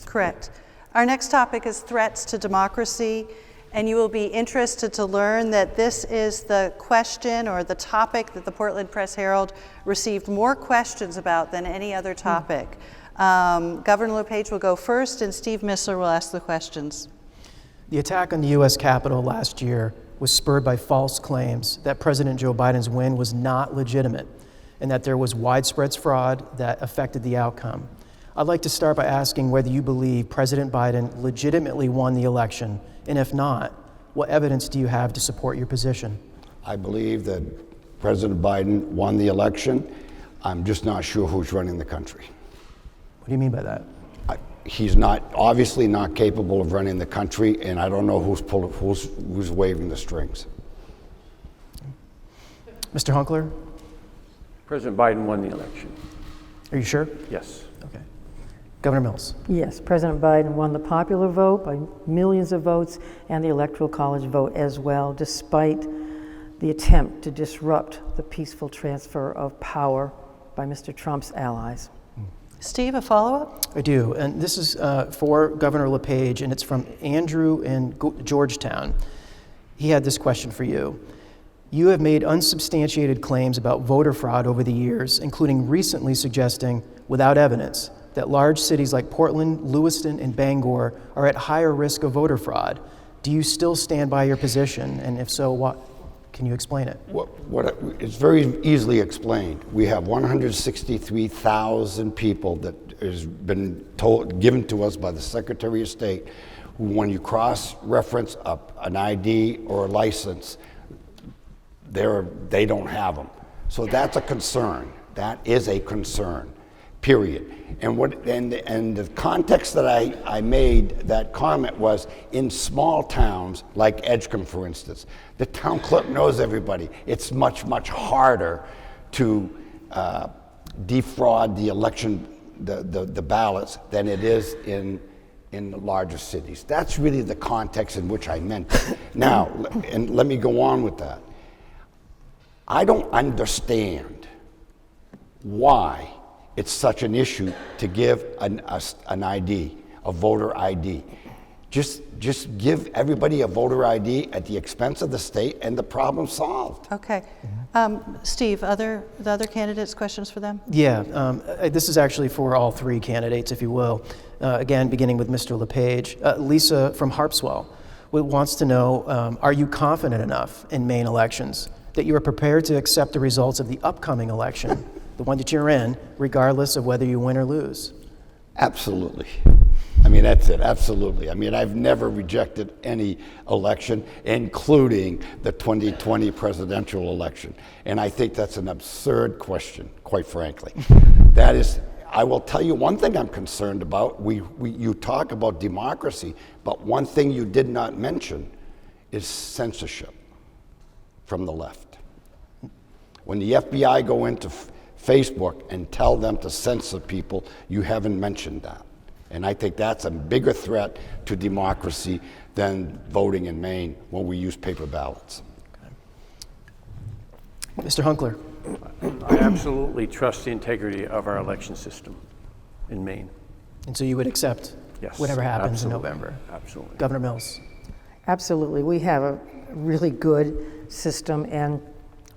Speaker 1: Correct. Our next topic is threats to democracy, and you will be interested to learn that this is the question or the topic that the Portland Press Herald received more questions about than any other topic. Governor LePage will go first, and Steve Mistler will ask the questions.
Speaker 2: The attack on the U.S. Capitol last year was spurred by false claims that President Joe Biden's win was not legitimate and that there was widespread fraud that affected the outcome. I'd like to start by asking whether you believe President Biden legitimately won the election, and if not, what evidence do you have to support your position?
Speaker 4: I believe that President Biden won the election. I'm just not sure who's running the country.
Speaker 2: What do you mean by that?
Speaker 4: He's obviously not capable of running the country, and I don't know who's waving the strings.
Speaker 2: Mr. Hunkler?
Speaker 5: President Biden won the election.
Speaker 2: Are you sure?
Speaker 5: Yes.
Speaker 2: Okay. Governor Mills?
Speaker 3: Yes, President Biden won the popular vote by millions of votes and the Electoral College vote as well, despite the attempt to disrupt the peaceful transfer of power by Mr. Trump's allies.
Speaker 1: Steve, a follow-up?
Speaker 2: I do, and this is for Governor LePage, and it's from Andrew in Georgetown. He had this question for you. You have made unsubstantiated claims about voter fraud over the years, including recently suggesting, without evidence, that large cities like Portland, Lewiston, and Bangor are at higher risk of voter fraud. Do you still stand by your position, and if so, what? Can you explain it?
Speaker 4: It's very easily explained. We have 163,000 people that has been given to us by the Secretary of State, who, when you cross-reference an ID or a license, they don't have them. So that's a concern. That is a concern, period. And the context that I made that comment was in small towns like Edgecombe, for instance. The town clerk knows everybody. It's much, much harder to defraud the election, the ballots, than it is in the larger cities. That's really the context in which I meant it. Now, and let me go on with that. I don't understand why it's such an issue to give an ID, a voter ID. Just give everybody a voter ID at the expense of the state, and the problem's solved.
Speaker 1: Okay. Steve, the other candidates, questions for them?
Speaker 2: Yeah, this is actually for all three candidates, if you will. Again, beginning with Mr. LePage. Lisa from Harpswell wants to know, are you confident enough in Maine elections that you are prepared to accept the results of the upcoming election, the one that you're in, regardless of whether you win or lose?
Speaker 4: Absolutely. I mean, that's it, absolutely. I mean, I've never rejected any election, including the 2020 presidential election. And I think that's an absurd question, quite frankly. I will tell you one thing I'm concerned about. You talk about democracy, but one thing you did not mention is censorship from the left. When the FBI go into Facebook and tell them to censor people, you haven't mentioned that. And I think that's a bigger threat to democracy than voting in Maine when we use paper ballots.
Speaker 2: Mr. Hunkler.
Speaker 5: I absolutely trust the integrity of our election system in Maine.
Speaker 2: And so you would accept
Speaker 5: Yes,
Speaker 2: whatever happens
Speaker 5: absolutely.
Speaker 2: in November?
Speaker 5: Absolutely.
Speaker 2: Governor Mills.
Speaker 3: Absolutely. We have a really good system, and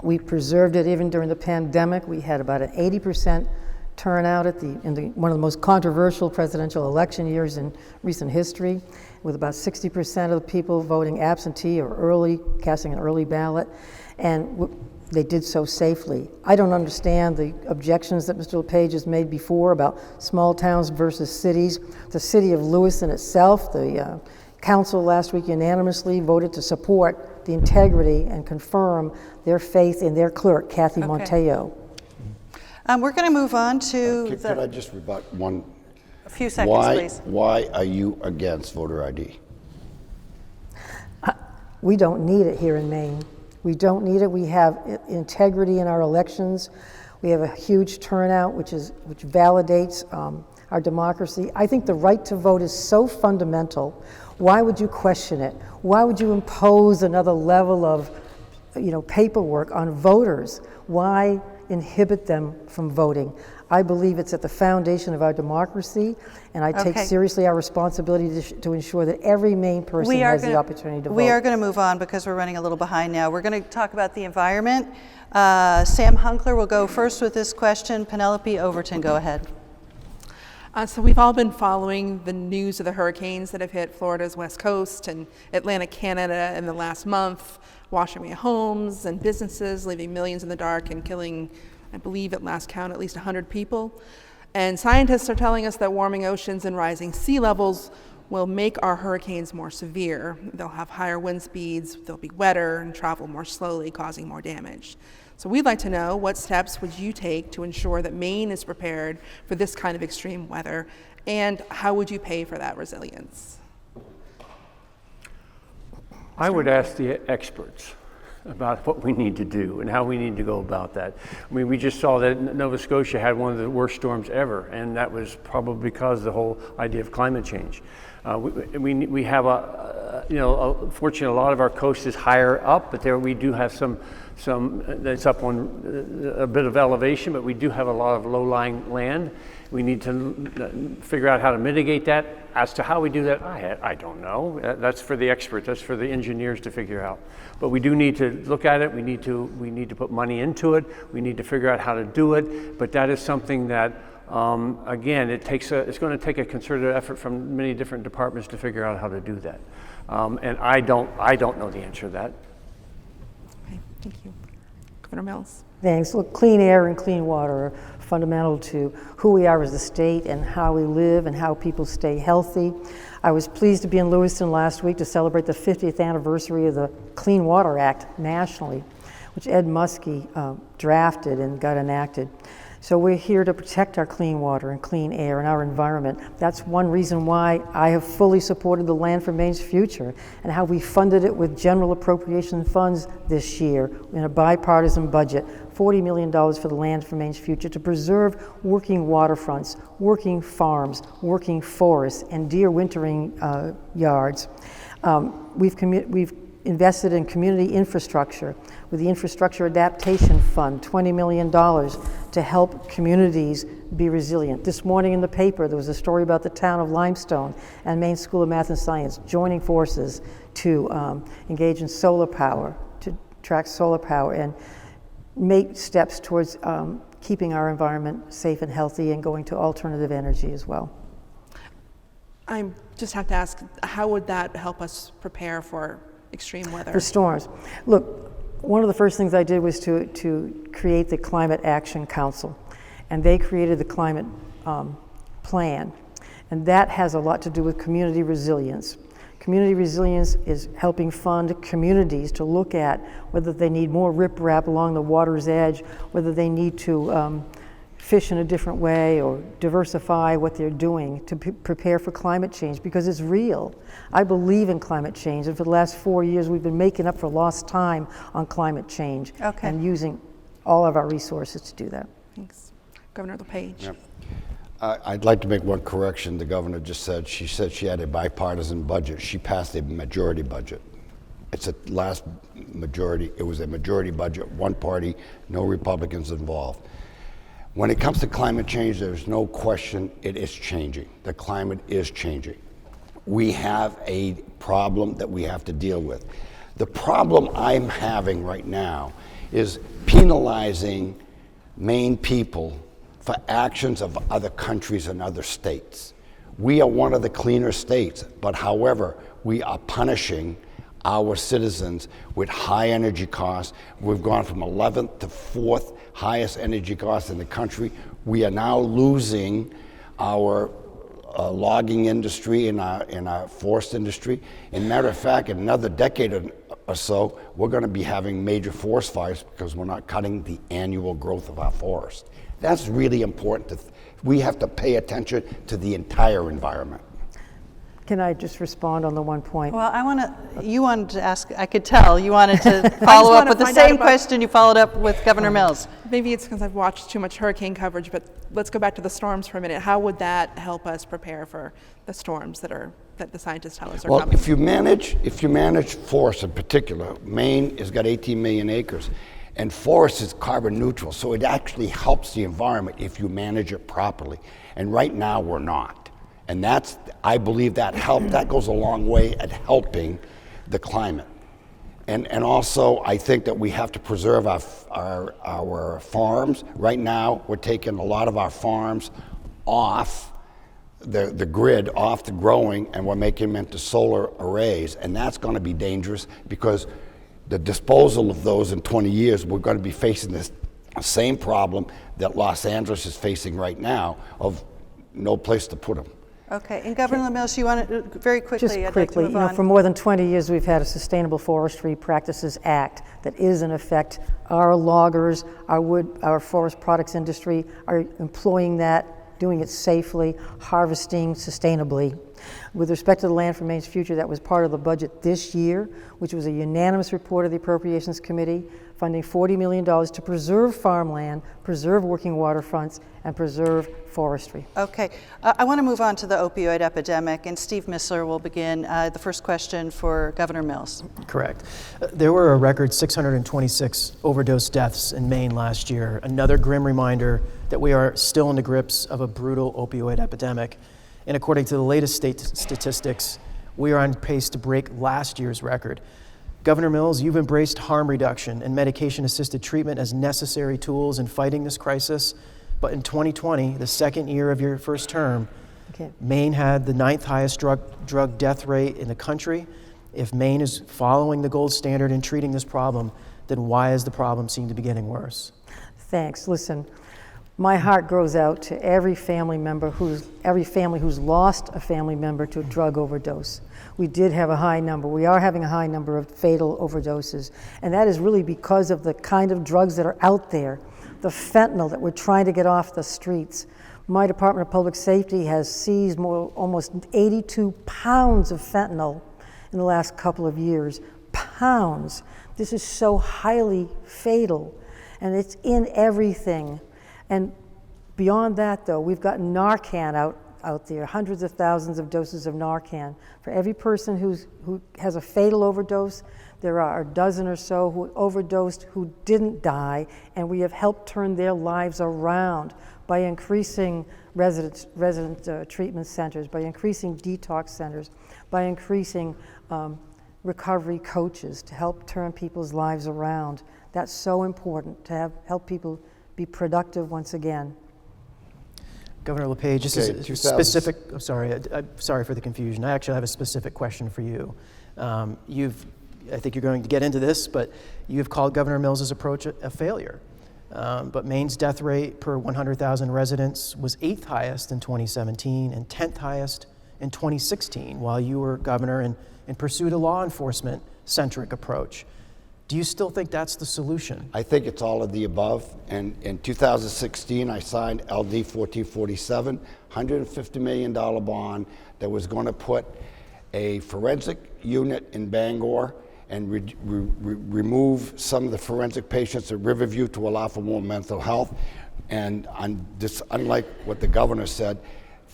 Speaker 3: we preserved it even during the pandemic. We had about an 80% turnout in one of the most controversial presidential election years in recent history, with about 60% of the people voting absentee or early, casting an early ballot, and they did so safely. I don't understand the objections that Mr. LePage has made before about small towns versus cities. The city of Lewiston itself, the council last week unanimously voted to support the integrity and confirm their faith in their clerk, Kathy Monteo.
Speaker 1: We're going to move on to
Speaker 4: Could I just rebut one?
Speaker 1: a few seconds, please.
Speaker 4: Why are you against voter ID?
Speaker 3: We don't need it here in Maine. We don't need it. We have integrity in our elections. We have a huge turnout, which validates our democracy. I think the right to vote is so fundamental. Why would you question it? Why would you impose another level of, paperwork on voters? Why inhibit them from voting? I believe it's at the foundation of our democracy, and I take seriously our responsibility to ensure that every Maine person has the opportunity to vote.
Speaker 1: We are going to move on because we're running a little behind now. We're going to talk about the environment. Sam Hunkler will go first with this question. Penelope Overton, go ahead.
Speaker 6: So we've all been following the news of the hurricanes that have hit Florida's west coast and Atlantic Canada in the last month, washing away homes and businesses, leaving millions in the dark and killing, I believe at last count, at least 100 people. And scientists are telling us that warming oceans and rising sea levels will make our hurricanes more severe. They'll have higher wind speeds, they'll be wetter and travel more slowly, causing more damage. So we'd like to know, what steps would you take to ensure that Maine is prepared for this kind of extreme weather, and how would you pay for that resilience?
Speaker 5: I would ask the experts about what we need to do and how we need to go about that. I mean, we just saw that Nova Scotia had one of the worst storms ever, and that was probably because of the whole idea of climate change. We have fortunately a lot of our coast is higher up, but there we do have some that's up on a bit of elevation, but we do have a lot of low-lying land. We need to figure out how to mitigate that. As to how we do that, I don't know. That's for the experts. That's for the engineers to figure out. But we do need to look at it. We need to put money into it. We need to figure out how to do it. But that is something that, again, it's going to take a concerted effort from many different departments to figure out how to do that. And I don't know the answer to that.
Speaker 6: Okay, thank you. Governor Mills.
Speaker 3: Thanks. Look, clean air and clean water are fundamental to who we are as a state and how we live and how people stay healthy. I was pleased to be in Lewiston last week to celebrate the 50th anniversary of the Clean Water Act nationally, which Ed Muskie drafted and got enacted. So we're here to protect our clean water and clean air and our environment. That's one reason why I have fully supported the Land for Maine's Future and how we funded it with general appropriation funds this year in a bipartisan budget, $40 million for the Land for Maine's Future to preserve working waterfronts, working farms, working forests, and deer wintering yards. We've invested in community infrastructure with the Infrastructure Adaptation Fund, $20 million to help communities be resilient. This morning in the paper, there was a story about the town of Limestone and Maine School of Math and Science joining forces to engage in solar power, to track solar power and make steps towards keeping our environment safe and healthy and going to alternative energy as well.
Speaker 6: I just have to ask, how would that help us prepare for extreme weather?
Speaker 3: For storms. Look, one of the first things I did was to create the Climate Action Council, and they created the climate plan, and that has a lot to do with community resilience. Community resilience is helping fund communities to look at whether they need more riprap along the water's edge, whether they need to fish in a different way or diversify what they're doing to prepare for climate change, because it's real. I believe in climate change, and for the last 4 years we've been making up for lost time on climate change and using all of our resources to do that.
Speaker 6: Thanks. Governor LePage.
Speaker 4: Yep. I'd like to make one correction. The governor just said, she said she had a bipartisan budget. She passed a majority budget. It's a last majority, it was a majority budget, one party, no Republicans involved. When it comes to climate change, there's no question it is changing. The climate is changing. We have a problem that we have to deal with. The problem I'm having right now is penalizing Maine people for actions of other countries and other states. We are one of the cleaner states, but however, we are punishing our citizens with high energy costs. We've gone from 11th to 4th highest energy costs in the country. We are now losing our logging industry and our forest industry. And matter of fact, in another decade or so, we're going to be having major forest fires because we're not cutting the annual growth of our forest. That's really important. We have to pay attention to the entire environment.
Speaker 3: Can I just respond on the one point?
Speaker 1: Well, you wanted to ask, I could tell, you wanted to follow up with the same question you followed up with Governor Mills.
Speaker 6: Maybe it's because I've watched too much hurricane coverage, but let's go back to the storms for a minute. How would that help us prepare for the storms that the scientists tell us are coming?
Speaker 4: Well, if you manage forests in particular, Maine has got 18 million acres. And forest is carbon neutral, so it actually helps the environment if you manage it properly. And right now, we're not. And I believe that goes a long way at helping the climate. And also, I think that we have to preserve our farms. Right now, we're taking a lot of our farms off the grid, off the growing, and we're making them into solar arrays. And that's going to be dangerous because the disposal of those in 20 years, we're going to be facing this same problem that Los Angeles is facing right now of no place to put them.
Speaker 1: Okay, and Governor Mills, you want to very quickly,
Speaker 3: Just
Speaker 1: I'd
Speaker 3: quickly,
Speaker 1: like to move on.
Speaker 3: for more than 20 years, we've had a Sustainable Forestry Practices Act that is in effect. Our loggers, our forest products industry are employing that, doing it safely, harvesting sustainably. With respect to the Land for Maine's Future, that was part of the budget this year, which was a unanimous report of the Appropriations Committee, funding $40 million to preserve farmland, preserve working waterfronts, and preserve forestry.
Speaker 1: Okay, I want to move on to the opioid epidemic, and Steve Mistler will begin the first question for Governor Mills.
Speaker 2: Correct. There were a record 626 overdose deaths in Maine last year, another grim reminder that we are still in the grips of a brutal opioid epidemic. And according to the latest state statistics, we are on pace to break last year's record. Governor Mills, you've embraced harm reduction and medication-assisted treatment as necessary tools in fighting this crisis. But in 2020, the second year of your first term, Maine had the 9th highest drug death rate in the country. If Maine is following the gold standard in treating this problem, then why is the problem seem to be getting worse?
Speaker 3: Thanks. Listen, my heart goes out to every family who's lost a family member to a drug overdose. We did have a high number. We are having a high number of fatal overdoses. And that is really because of the kind of drugs that are out there, the fentanyl that we're trying to get off the streets. My Department of Public Safety has seized almost 82 pounds of fentanyl in the last couple of years. Pounds. This is so highly fatal, and it's in everything. And beyond that, though, we've got Narcan out there, hundreds of thousands of doses of Narcan. For every person who has a fatal overdose, there are a dozen or so who overdosed who didn't die, and we have helped turn their lives around by increasing resident treatment centers, by increasing detox centers, by increasing recovery coaches to help turn people's lives around. That's so important to help people be productive once again.
Speaker 2: Governor LePage, this is a specific, I'm sorry for the confusion. I actually have a specific question for you. I think you're going to get into this, but you've called Governor Mills' approach a failure. But Maine's death rate per 100,000 residents was 8th highest in 2017 and 10th highest in 2016 while you were governor and pursued a law enforcement-centric approach. Do you still think that's the solution?
Speaker 4: I think it's all of the above. And in 2016, I signed LD 1447, $150 million bond that was going to put a forensic unit in Bangor and remove some of the forensic patients at Riverview to allow for more mental health. And unlike what the governor said,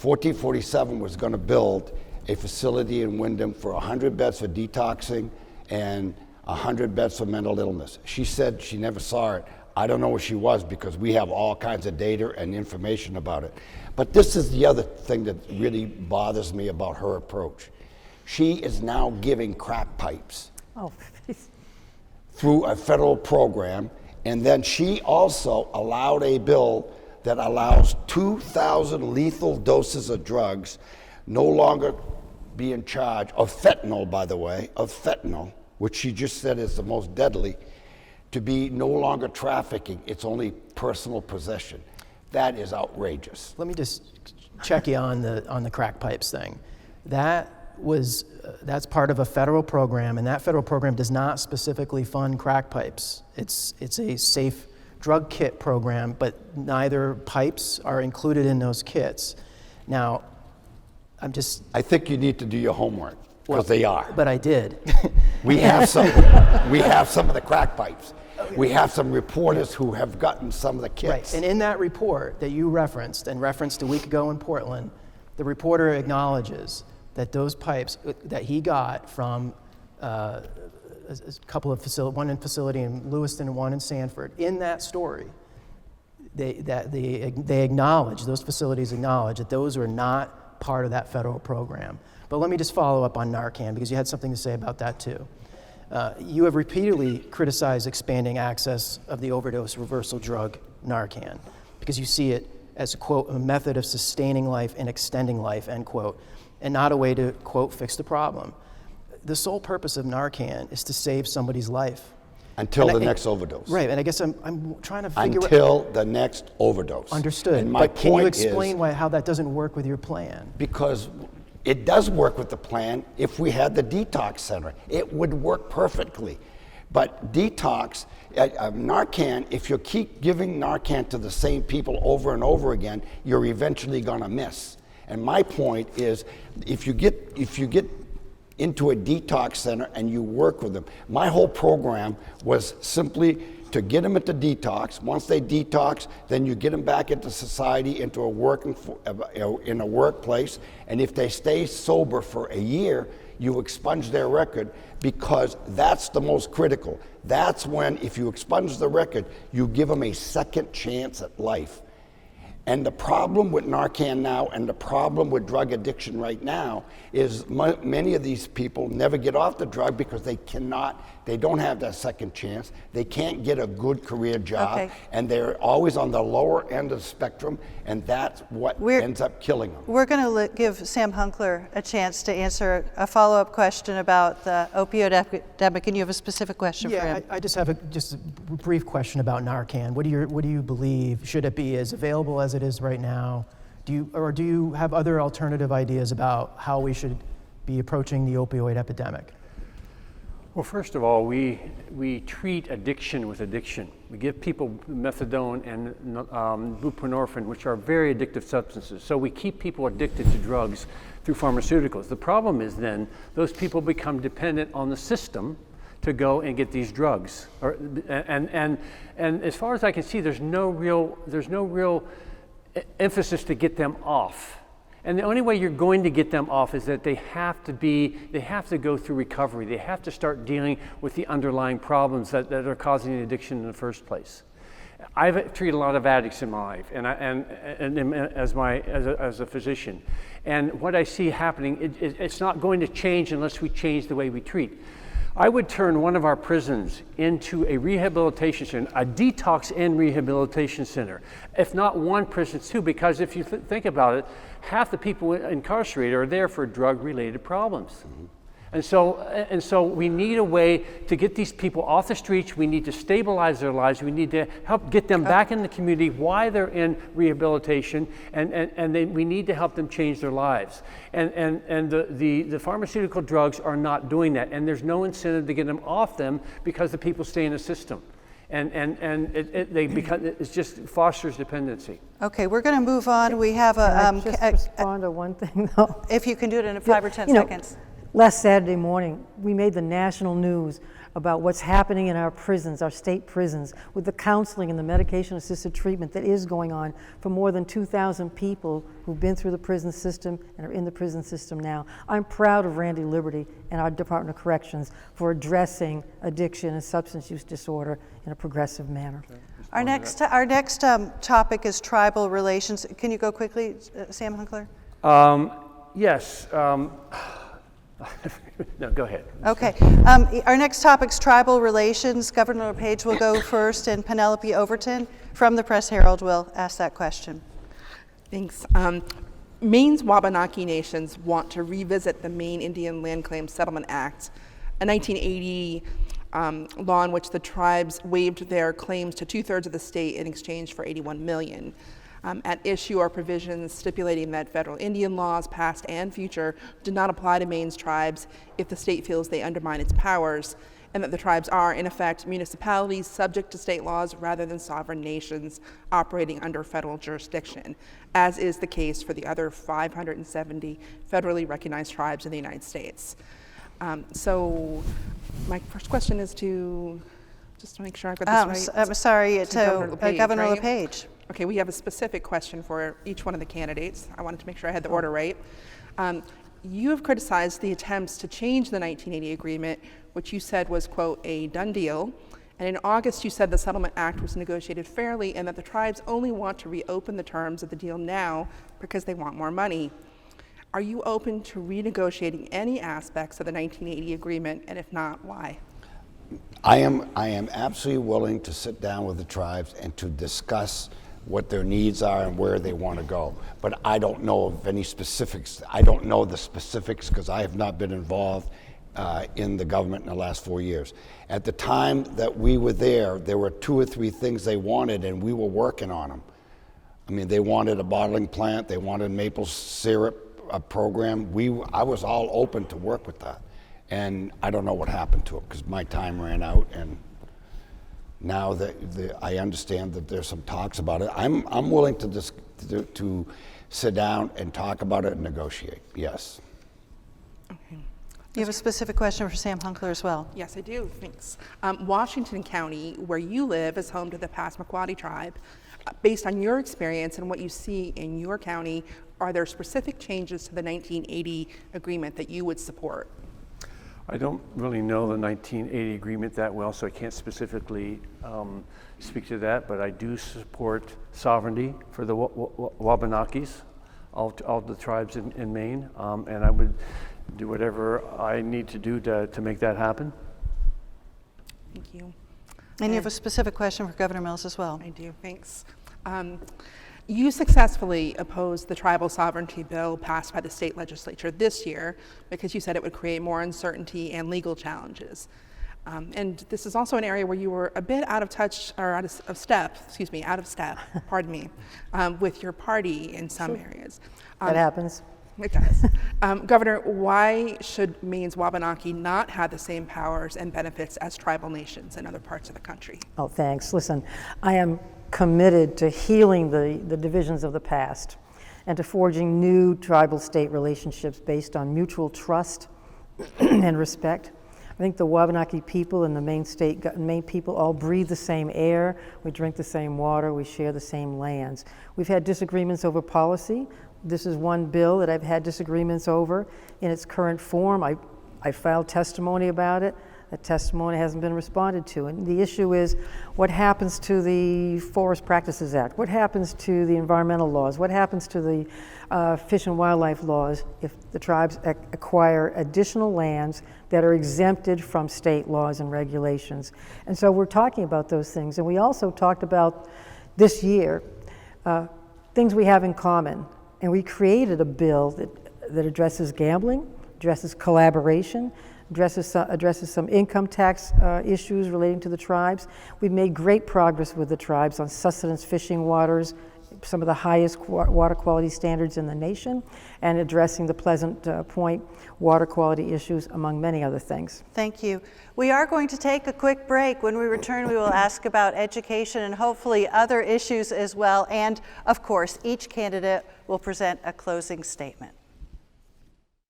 Speaker 4: 1447 was going to build a facility in Wyndham for 100 beds for detoxing and 100 beds for mental illness. She said she never saw it. I don't know where she was because we have all kinds of data and information about it. But this is the other thing that really bothers me about her approach. She is now giving crack pipes through a federal program, and then she also allowed a bill that allows 2,000 lethal doses of drugs no longer be in charge of fentanyl, by the way, of fentanyl, which she just said is the most deadly, to be no longer trafficking. It's only personal possession. That is outrageous.
Speaker 2: Let me just check you on the crack pipes thing. That's part of a federal program, and that federal program does not specifically fund crack pipes. It's a safe drug kit program, but neither pipes are included in those kits. Now,
Speaker 4: I think you need to do your homework, because they are.
Speaker 2: But I did.
Speaker 4: We have some of the crack pipes. We have some reporters who have gotten some of the kits.
Speaker 2: Right, and in that report that you referenced a week ago in Portland, the reporter acknowledges that those pipes that he got from a couple of facilities, one in facility in Lewiston and one in Sanford, in that story, they acknowledge, those facilities acknowledge that those are not part of that federal program. But let me just follow up on Narcan, because you had something to say about that too. You have repeatedly criticized expanding access of the overdose reversal drug Narcan, because you see it as, quote, a method of sustaining life and extending life, end quote, and not a way to, quote, fix the problem. The sole purpose of Narcan is to save somebody's life.
Speaker 4: Until the next overdose.
Speaker 2: Right, and I guess I'm trying to figure out.
Speaker 4: Until the next overdose.
Speaker 2: Understood.
Speaker 4: And my
Speaker 2: but can you
Speaker 4: point
Speaker 2: explain how that doesn't work with your plan?
Speaker 4: Because it does work with the plan if we had the detox center. It would work perfectly. But detox, Narcan, if you keep giving Narcan to the same people over and over again, you're eventually gonna miss. And my point is, if you get into a detox center and you work with them, my whole program was simply to get them into detox. Once they detox, then you get them back into society, into in a workplace. And if they stay sober for a year, you expunge their record, because that's the most critical. That's when, if you expunge the record, you give them a second chance at life. And the problem with Narcan now, and the problem with drug addiction right now, is many of these people never get off the drug because they don't have that second chance. They can't get a good career job, and they're always on the lower end of the spectrum, and that's what ends up killing them.
Speaker 1: We're going to give Sam Hunkler a chance to answer a follow-up question about the opioid epidemic, and you have a specific question for him.
Speaker 2: I just have a brief question about Narcan. What do you believe? Should it be as available as it is right now? Do you have other alternative ideas about how we should be approaching the opioid epidemic?
Speaker 5: Well, first of all, we treat addiction with addiction. We give people methadone and buprenorphine, which are very addictive substances. So we keep people addicted to drugs through pharmaceuticals. The problem is then those people become dependent on the system to go and get these drugs. And as far as I can see, there's no real emphasis to get them off. And the only way you're going to get them off is that they have to go through recovery. They have to start dealing with the underlying problems that are causing the addiction in the first place. I've treated a lot of addicts in my life, and as a physician, and what I see happening, it's not going to change unless we change the way we treat. I would turn one of our prisons into a rehabilitation center, a detox and rehabilitation center. If not one prison, two, because if you think about it, half the people incarcerated are there for drug-related problems. And so we need a way to get these people off the streets. We need to stabilize their lives. We need to help get them back in the community while they're in rehabilitation, and we need to help them change their lives. And the pharmaceutical drugs are not doing that, and there's no incentive to get them off them because the people stay in the system. And it just fosters dependency.
Speaker 1: Okay, we're going to move on. We have a
Speaker 3: Can I just respond to one thing, though?
Speaker 1: if you can do it in 5 or 10
Speaker 3: You know,
Speaker 1: seconds.
Speaker 3: Last Saturday morning, we made the national news about what's happening in our prisons, our state prisons, with the counseling and the medication-assisted treatment that is going on for more than 2,000 people who've been through the prison system and are in the prison system now. I'm proud of Randy Liberty and our Department of Corrections for addressing addiction and substance use disorder in a progressive manner.
Speaker 1: Our next topic is tribal relations. Can you go quickly, Sam Hunkler?
Speaker 5: Yes. No, go ahead.
Speaker 1: Okay. Our next topic is tribal relations. Governor LePage will go first, and Penelope Overton from the Press Herald will ask that question.
Speaker 6: Thanks. Maine's Wabanaki nations want to revisit the Maine Indian Land Claims Settlement Act, a 1980 law in which the tribes waived their claims to 2/3 of the state in exchange for $81 million. At issue are provisions stipulating that federal Indian laws, past and future, do not apply to Maine's tribes if the state feels they undermine its powers, and that the tribes are, in effect, municipalities subject to state laws rather than sovereign nations operating under federal jurisdiction, as is the case for the other 570 federally recognized tribes in the United States. So my first question is just to make sure I've got this right.
Speaker 1: I'm sorry,
Speaker 6: to
Speaker 1: Governor
Speaker 6: right?
Speaker 1: LePage.
Speaker 6: Okay, we have a specific question for each one of the candidates. I wanted to make sure I had the order right. You have criticized the attempts to change the 1980 agreement, which you said was, quote, a done deal. And in August, you said the Settlement Act was negotiated fairly and that the tribes only want to reopen the terms of the deal now because they want more money. Are you open to renegotiating any aspects of the 1980 agreement, and if not, why?
Speaker 4: I am absolutely willing to sit down with the tribes and to discuss what their needs are and where they want to go. But I don't know of any specifics. I don't know the specifics because I have not been involved in the government in the last 4 years. At the time that we were there were 2 or 3 things they wanted, and we were working on them. I mean, they wanted a bottling plant, they wanted maple syrup program. I was all open to work with that. And I don't know what happened to it because my time ran out, and now that I understand that there's some talks about it, I'm willing to sit down and talk about it and negotiate. Yes.
Speaker 6: Okay.
Speaker 1: You have a specific question for Sam Hunkler as well.
Speaker 6: Yes, I do. Thanks. Washington County, where you live, is home to the Passamaquoddy tribe. Based on your experience and what you see in your county, are there specific changes to the 1980 agreement that you would support?
Speaker 5: I don't really know the 1980 agreement that well, so I can't specifically speak to that, but I do support sovereignty for the Wabanakis, all the tribes in Maine, and I would do whatever I need to do to make that happen.
Speaker 6: Thank you.
Speaker 1: And you have a specific question for Governor Mills as well.
Speaker 6: I do, thanks. You successfully opposed the tribal sovereignty bill passed by the state legislature this year because you said it would create more uncertainty and legal challenges. And this is also an area where you were a bit out of touch, or out of step, pardon me, with your party in some areas.
Speaker 3: That happens.
Speaker 6: It does. Governor, why should Maine's Wabanaki not have the same powers and benefits as tribal nations in other parts of the country?
Speaker 3: Oh, thanks. Listen, I am committed to healing the divisions of the past and to forging new tribal-state relationships based on mutual trust and respect. I think the Wabanaki people and the Maine people all breathe the same air, we drink the same water, we share the same lands. We've had disagreements over policy. This is one bill that I've had disagreements over in its current form. I filed testimony about it. That testimony hasn't been responded to. And the issue is what happens to the Forest Practices Act? What happens to the environmental laws? What happens to the fish and wildlife laws if the tribes acquire additional lands that are exempted from state laws and regulations? And so we're talking about those things. And we also talked about this year things we have in common. And we created a bill that addresses gambling, addresses collaboration, addresses some income tax issues relating to the tribes. We've made great progress with the tribes on sustenance fishing waters, some of the highest water quality standards in the nation, and addressing the Pleasant Point water quality issues, among many other things.
Speaker 1: Thank you. We are going to take a quick break. When we return, we will ask about education and hopefully other issues as well. And of course, each candidate will present a closing statement.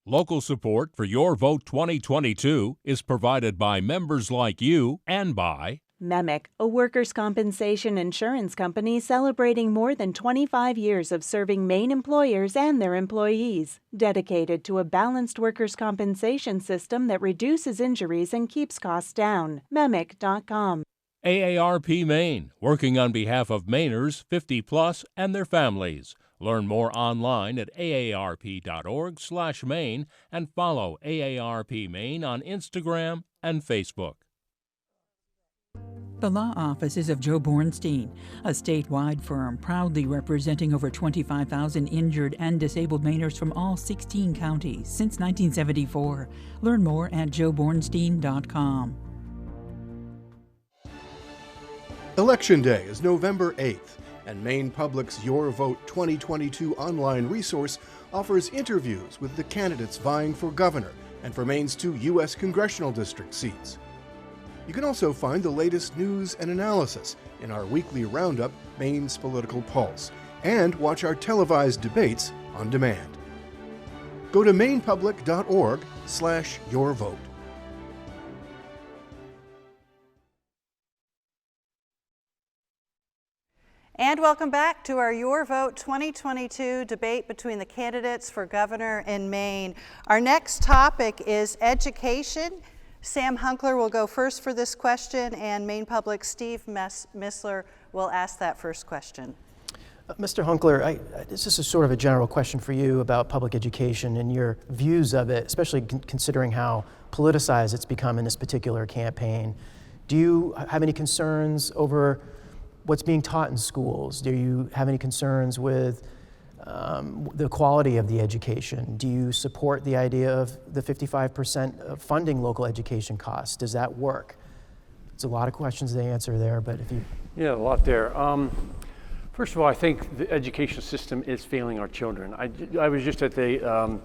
Speaker 7: Local support for Your Vote 2022 is provided by members like you and by
Speaker 8: MEMIC, a workers' compensation insurance company celebrating more than 25 years of serving Maine employers and their employees, dedicated to a balanced workers' compensation system that reduces injuries and keeps costs down. MEMIC.com.
Speaker 7: AARP Maine, working on behalf of Mainers 50 plus and their families. Learn more online at aarp.org/Maine and follow AARP Maine on Instagram and Facebook.
Speaker 9: The law offices of Joe Bornstein, a statewide firm proudly representing over 25,000 injured and disabled Mainers from all 16 counties since 1974. Learn more at joebornstein.com.
Speaker 10: Election Day is November 8th, and Maine Public's Your Vote 2022 online resource offers interviews with the candidates vying for governor and for Maine's 2 U.S. congressional district seats. You can also find the latest news and analysis in our weekly roundup, Maine's Political Pulse, and watch our televised debates on demand. Go to mainepublic.org/yourvote.
Speaker 1: And welcome back to our Your Vote 2022 debate between the candidates for governor in Maine. Our next topic is education. Sam Hunkler will go first for this question, and Maine Public Steve Mistler will ask that first question.
Speaker 2: Mr. Hunkler, this is sort of a general question for you about public education and your views of it, especially considering how politicized it's become in this particular campaign. Do you have any concerns over what's being taught in schools? Do you have any concerns with the quality of the education? Do you support the idea of the 55% of funding local education costs? Does that work? It's a lot of questions to answer there, but if you...
Speaker 5: Yeah, a lot there. First of all, I think the education system is failing our children. I was just at the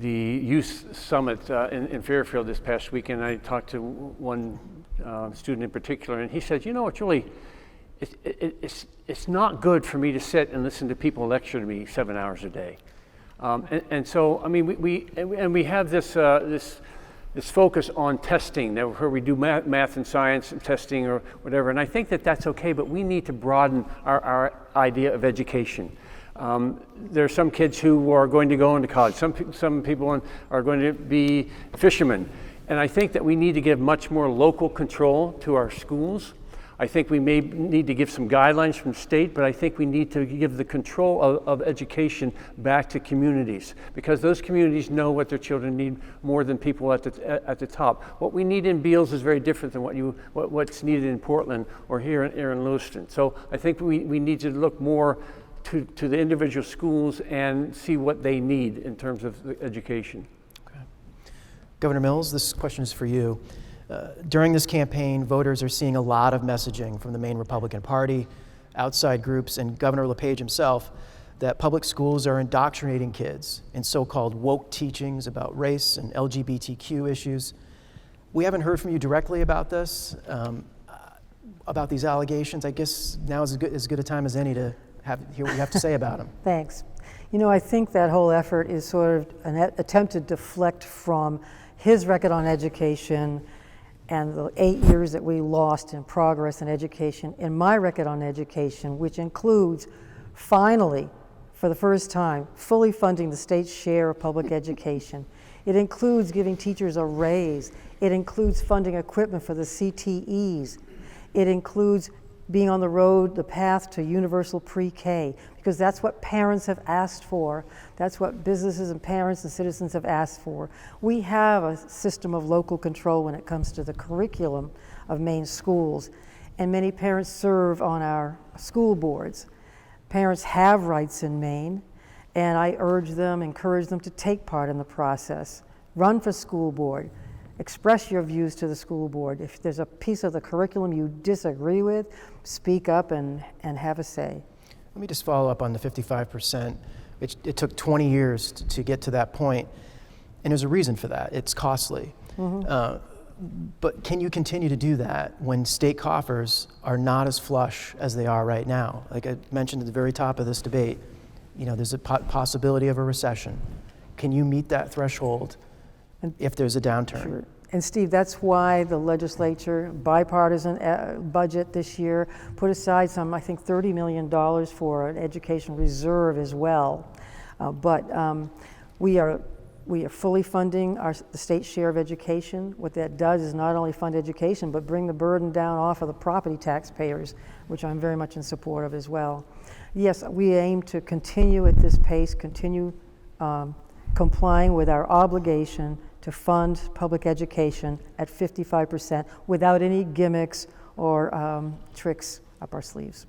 Speaker 5: youth summit in Fairfield this past weekend. I talked to one student in particular, and he said, you know, it's really, it's not good for me to sit and listen to people lecture to me 7 hours a day. And so, I mean, we have this focus on testing, where we do math and science and testing or whatever, and I think that that's okay, but we need to broaden our idea of education. There are some kids who are going to go into college. Some people are going to be fishermen, and I think that we need to give much more local control to our schools. I think we may need to give some guidelines from the state, but I think we need to give the control of education back to communities, because those communities know what their children need more than people at the top. What we need in Beals is very different than what's needed in Portland or here in Lewiston. So I think we need to look more to the individual schools and see what they need in terms of education.
Speaker 2: Okay. Governor Mills, this question is for you. During this campaign, voters are seeing a lot of messaging from the Maine Republican Party, outside groups, and Governor LePage himself that public schools are indoctrinating kids in so-called woke teachings about race and LGBTQ issues. We haven't heard from you directly about this, about these allegations. I guess now is as good a time as any to hear what you have to say about them.
Speaker 3: Thanks. You know, I think that whole effort is sort of an attempt to deflect from his record on education and the 8 years that we lost in progress in education, and my record on education, which includes, finally, for the first time, fully funding the state's share of public education. It includes giving teachers a raise. It includes funding equipment for the CTEs. It includes being on the path to universal pre-K, because that's what parents have asked for. That's what businesses and parents and citizens have asked for. We have a system of local control when it comes to the curriculum of Maine schools, and many parents serve on our school boards. Parents have rights in Maine, and I encourage them to take part in the process. run for school board, express your views to the school board. If there's a piece of the curriculum you disagree with, speak up and have a say.
Speaker 2: Let me just follow up on the 55%. It took 20 years to get to that point, and there's a reason for that. It's costly. But can you continue to do that when state coffers are not as flush as they are right now? Like I mentioned at the very top of this debate, there's a possibility of a recession. Can you meet that threshold if there's a downturn?
Speaker 3: Sure. And Steve, that's why the legislature, bipartisan budget this year, put aside some, I think, $30 million for an education reserve as well. But we are fully funding the state share of education. What that does is not only fund education, but bring the burden down off of the property taxpayers, which I'm very much in support of as well. Yes, we aim to continue at this pace, continue complying with our obligation to fund public education at 55% without any gimmicks or tricks up our sleeves.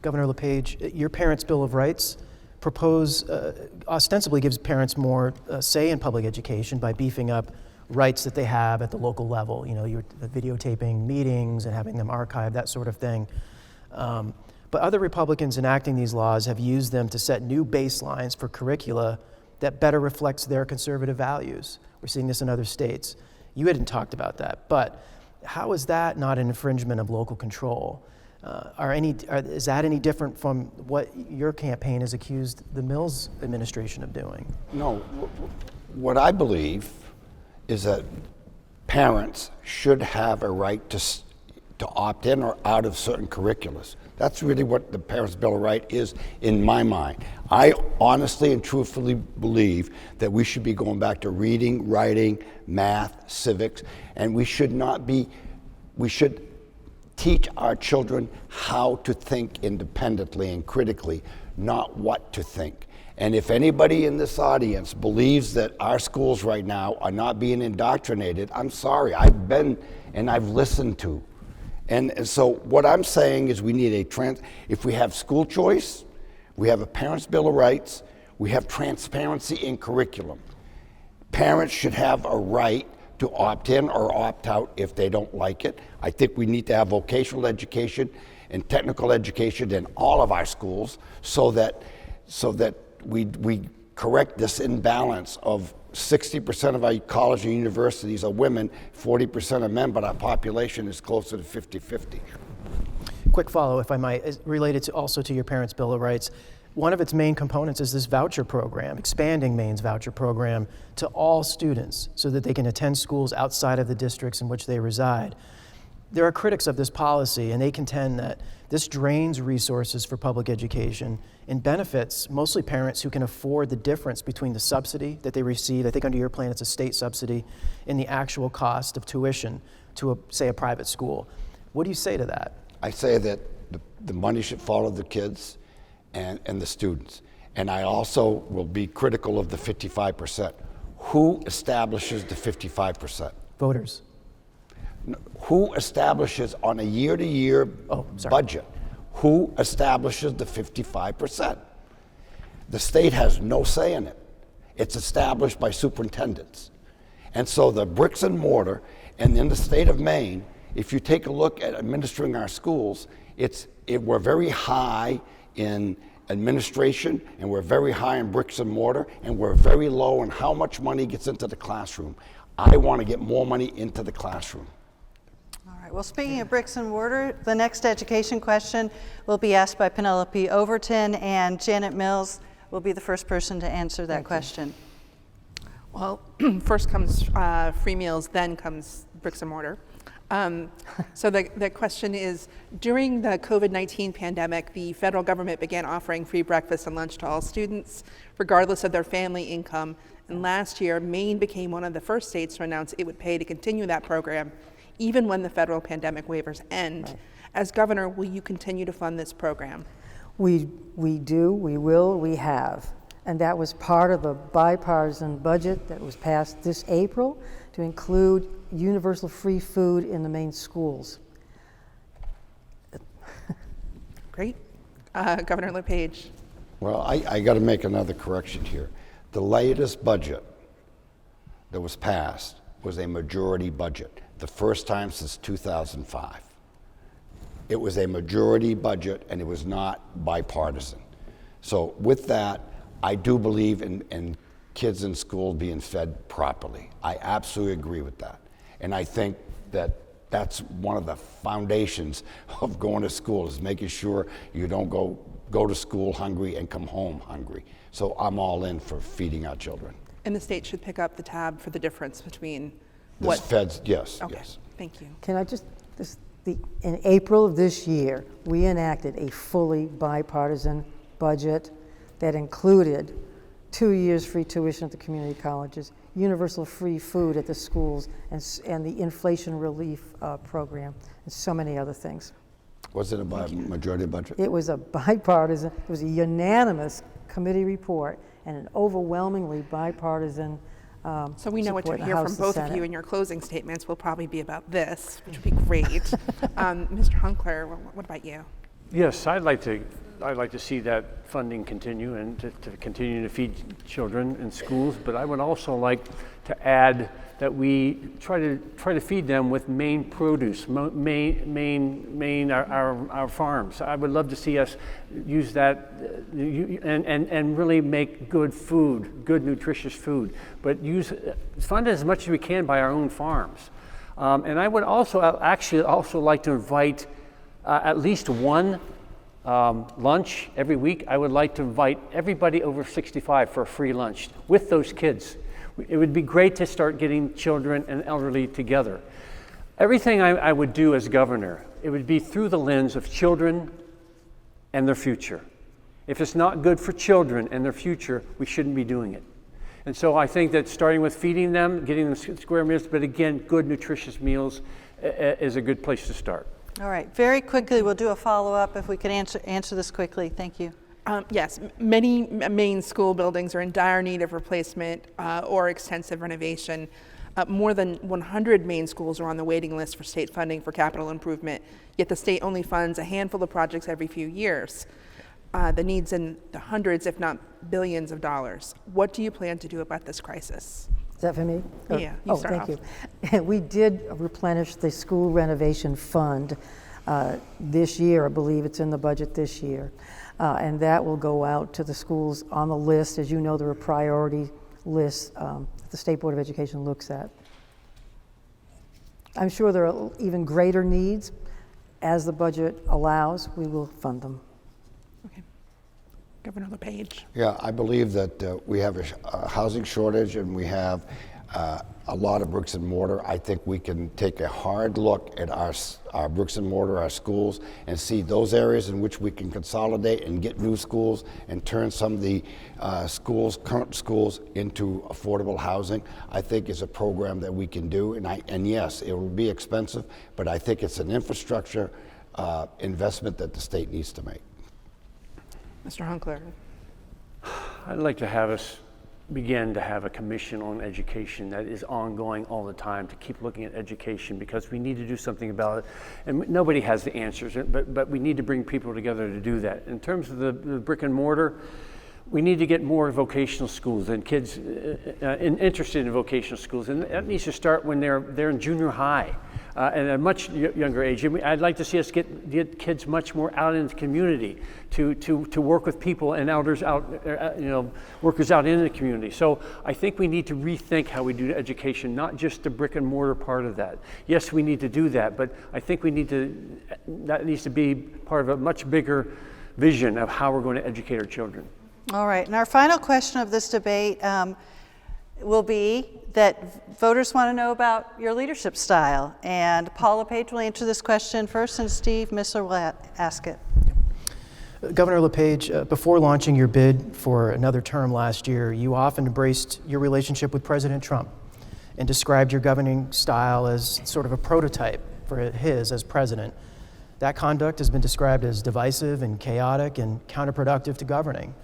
Speaker 2: Governor LePage, your Parents' Bill of Rights ostensibly gives parents more say in public education by beefing up rights that they have at the local level. You're videotaping meetings and having them archived, that sort of thing. But other Republicans enacting these laws have used them to set new baselines for curricula that better reflects their conservative values. We're seeing this in other states. You hadn't talked about that, but how is that not an infringement of local control? Is that any different from what your campaign has accused the Mills administration of doing?
Speaker 4: No, what I believe is that parents should have a right to opt in or out of certain curriculums. That's really what the Parents' Bill of Rights is in my mind. I honestly and truthfully believe that we should be going back to reading, writing, math, civics, and we should teach our children how to think independently and critically, not what to think. And if anybody in this audience believes that our schools right now are not being indoctrinated, I'm sorry. I've been and I've listened to. And so what I'm saying is we need if we have school choice, we have a Parents' Bill of Rights, we have transparency in curriculum. Parents should have a right to opt in or opt out if they don't like it. I think we need to have vocational education and technical education in all of our schools so that we correct this imbalance of 60% of our colleges and universities are women, 40% are men, but our population is closer to 50-50.
Speaker 2: Quick follow, if I might, is related also to your Parents' Bill of Rights. One of its main components is this voucher program, expanding Maine's voucher program to all students so that they can attend schools outside of the districts in which they reside. There are critics of this policy, and they contend that this drains resources for public education and benefits mostly parents who can afford the difference between the subsidy that they receive, I think under your plan it's a state subsidy, and the actual cost of tuition to, say, a private school. What do you say to that?
Speaker 4: I say that the money should follow the kids and the students. And I also will be critical of the 55%. Who establishes the 55%?
Speaker 2: Voters.
Speaker 4: Who establishes on a year-to-year budget? Who establishes the 55%? The state has no say in it. It's established by superintendents. And so the bricks and mortar, and in the state of Maine, if you take a look at administering our schools, we're very high in administration, and we're very high in bricks and mortar, and we're very low in how much money gets into the classroom. I want to get more money into the classroom.
Speaker 1: All right, well, speaking of bricks and mortar, the next education question will be asked by Penelope Overton, and Janet Mills will be the first person to answer that question.
Speaker 6: Well, first comes free meals, then comes bricks and mortar. So the question is, during the COVID-19 pandemic, the federal government began offering free breakfast and lunch to all students, regardless of their family income. And last year, Maine became one of the first states to announce it would pay to continue that program, even when the federal pandemic waivers end. Right. As governor, will you continue to fund this program?
Speaker 3: We do, we will, we have. And that was part of a bipartisan budget that was passed this April to include universal free food in the Maine schools.
Speaker 6: Great. Governor LePage.
Speaker 4: Well, I got to make another correction here. The latest budget that was passed was a majority budget, the first time since 2005. It was a majority budget, and it was not bipartisan. So with that, I do believe in kids in school being fed properly. I absolutely agree with that. And I think that that's one of the foundations of going to school, is making sure you don't go to school hungry and come home hungry. So I'm all in for feeding our children.
Speaker 6: And the state should pick up the tab for the difference between
Speaker 4: The feds, yes,
Speaker 6: Okay,
Speaker 4: yes.
Speaker 6: thank you.
Speaker 3: Can I just, in April of this year, we enacted a fully bipartisan budget that included 2 years free tuition at the community colleges, universal free food at the schools, and the inflation relief program, and so many other things.
Speaker 4: Was it a majority budget?
Speaker 3: It was a bipartisan, it was a unanimous committee report and an overwhelmingly bipartisan
Speaker 6: So we know what to
Speaker 3: support in the
Speaker 6: hear
Speaker 3: House
Speaker 6: from
Speaker 3: and
Speaker 6: both of
Speaker 3: Senate.
Speaker 6: you, and your closing statements will probably be about this, which would be great. Mr. Hunkler, what about you?
Speaker 5: Yes, I'd like to see that funding continue and to continue to feed children in schools, but I would also like to add that we try to feed them with Maine produce, Maine our farms. I would love to see us use that and really make good food, good nutritious food, but fund as much as we can by our own farms. And I would also like to invite at least one lunch every week. I would like to invite everybody over 65 for a free lunch with those kids. It would be great to start getting children and elderly together. Everything I would do as governor, it would be through the lens of children and their future. If it's not good for children and their future, we shouldn't be doing it. And so I think that starting with feeding them, getting them square meals, but again, good nutritious meals is a good place to start.
Speaker 1: All right, very quickly, we'll do a follow-up if we could answer this quickly. Thank you.
Speaker 6: Yes, many Maine school buildings are in dire need of replacement or extensive renovation. More than 100 Maine schools are on the waiting list for state funding for capital improvement, yet the state only funds a handful of projects every few years. The needs in the hundreds, if not billions of dollars. What do you plan to do about this crisis?
Speaker 3: Is that for me?
Speaker 6: Yeah, you start
Speaker 3: thank you. We did replenish the school renovation fund this year. I believe it's in the budget this year. And that will go out to the schools on the list. As you know, there are priority lists that the State Board of Education looks at. I'm sure there are even greater needs. As the budget allows, we will fund them.
Speaker 6: Okay. Governor LePage.
Speaker 4: Yeah, I believe that we have a housing shortage, and we have a lot of bricks and mortar. I think we can take a hard look at our bricks and mortar, our schools, and see those areas in which we can consolidate and get new schools and turn some of the current schools into affordable housing. I think is a program that we can do, and yes, it will be expensive, but I think it's an infrastructure investment that the state needs to make.
Speaker 6: Mr. Hunkler.
Speaker 5: I'd like to have us begin to have a commission on education that is ongoing all the time, to keep looking at education, because we need to do something about it. And nobody has the answers, but we need to bring people together to do that. In terms of the brick and mortar, we need to get more vocational schools and kids interested in vocational schools, and that needs to start when they're in junior high at a much younger age. And I'd like to see us get kids much more out in the community to work with people and elders out, workers out in the community. So I think we need to rethink how we do education, not just the brick and mortar part of that. Yes, we need to do that, but I think that needs to be part of a much bigger vision of how we're going to educate our children.
Speaker 1: All right, and our final question of this debate will be that voters want to know about your leadership style. And Paul LePage will answer this question first, and Steve Mistler will ask it.
Speaker 2: Governor LePage, before launching your bid for another term last year, you often embraced your relationship with President Trump and described your governing style as sort of a prototype for his as president. That conduct has been described as divisive and chaotic and counterproductive to governing.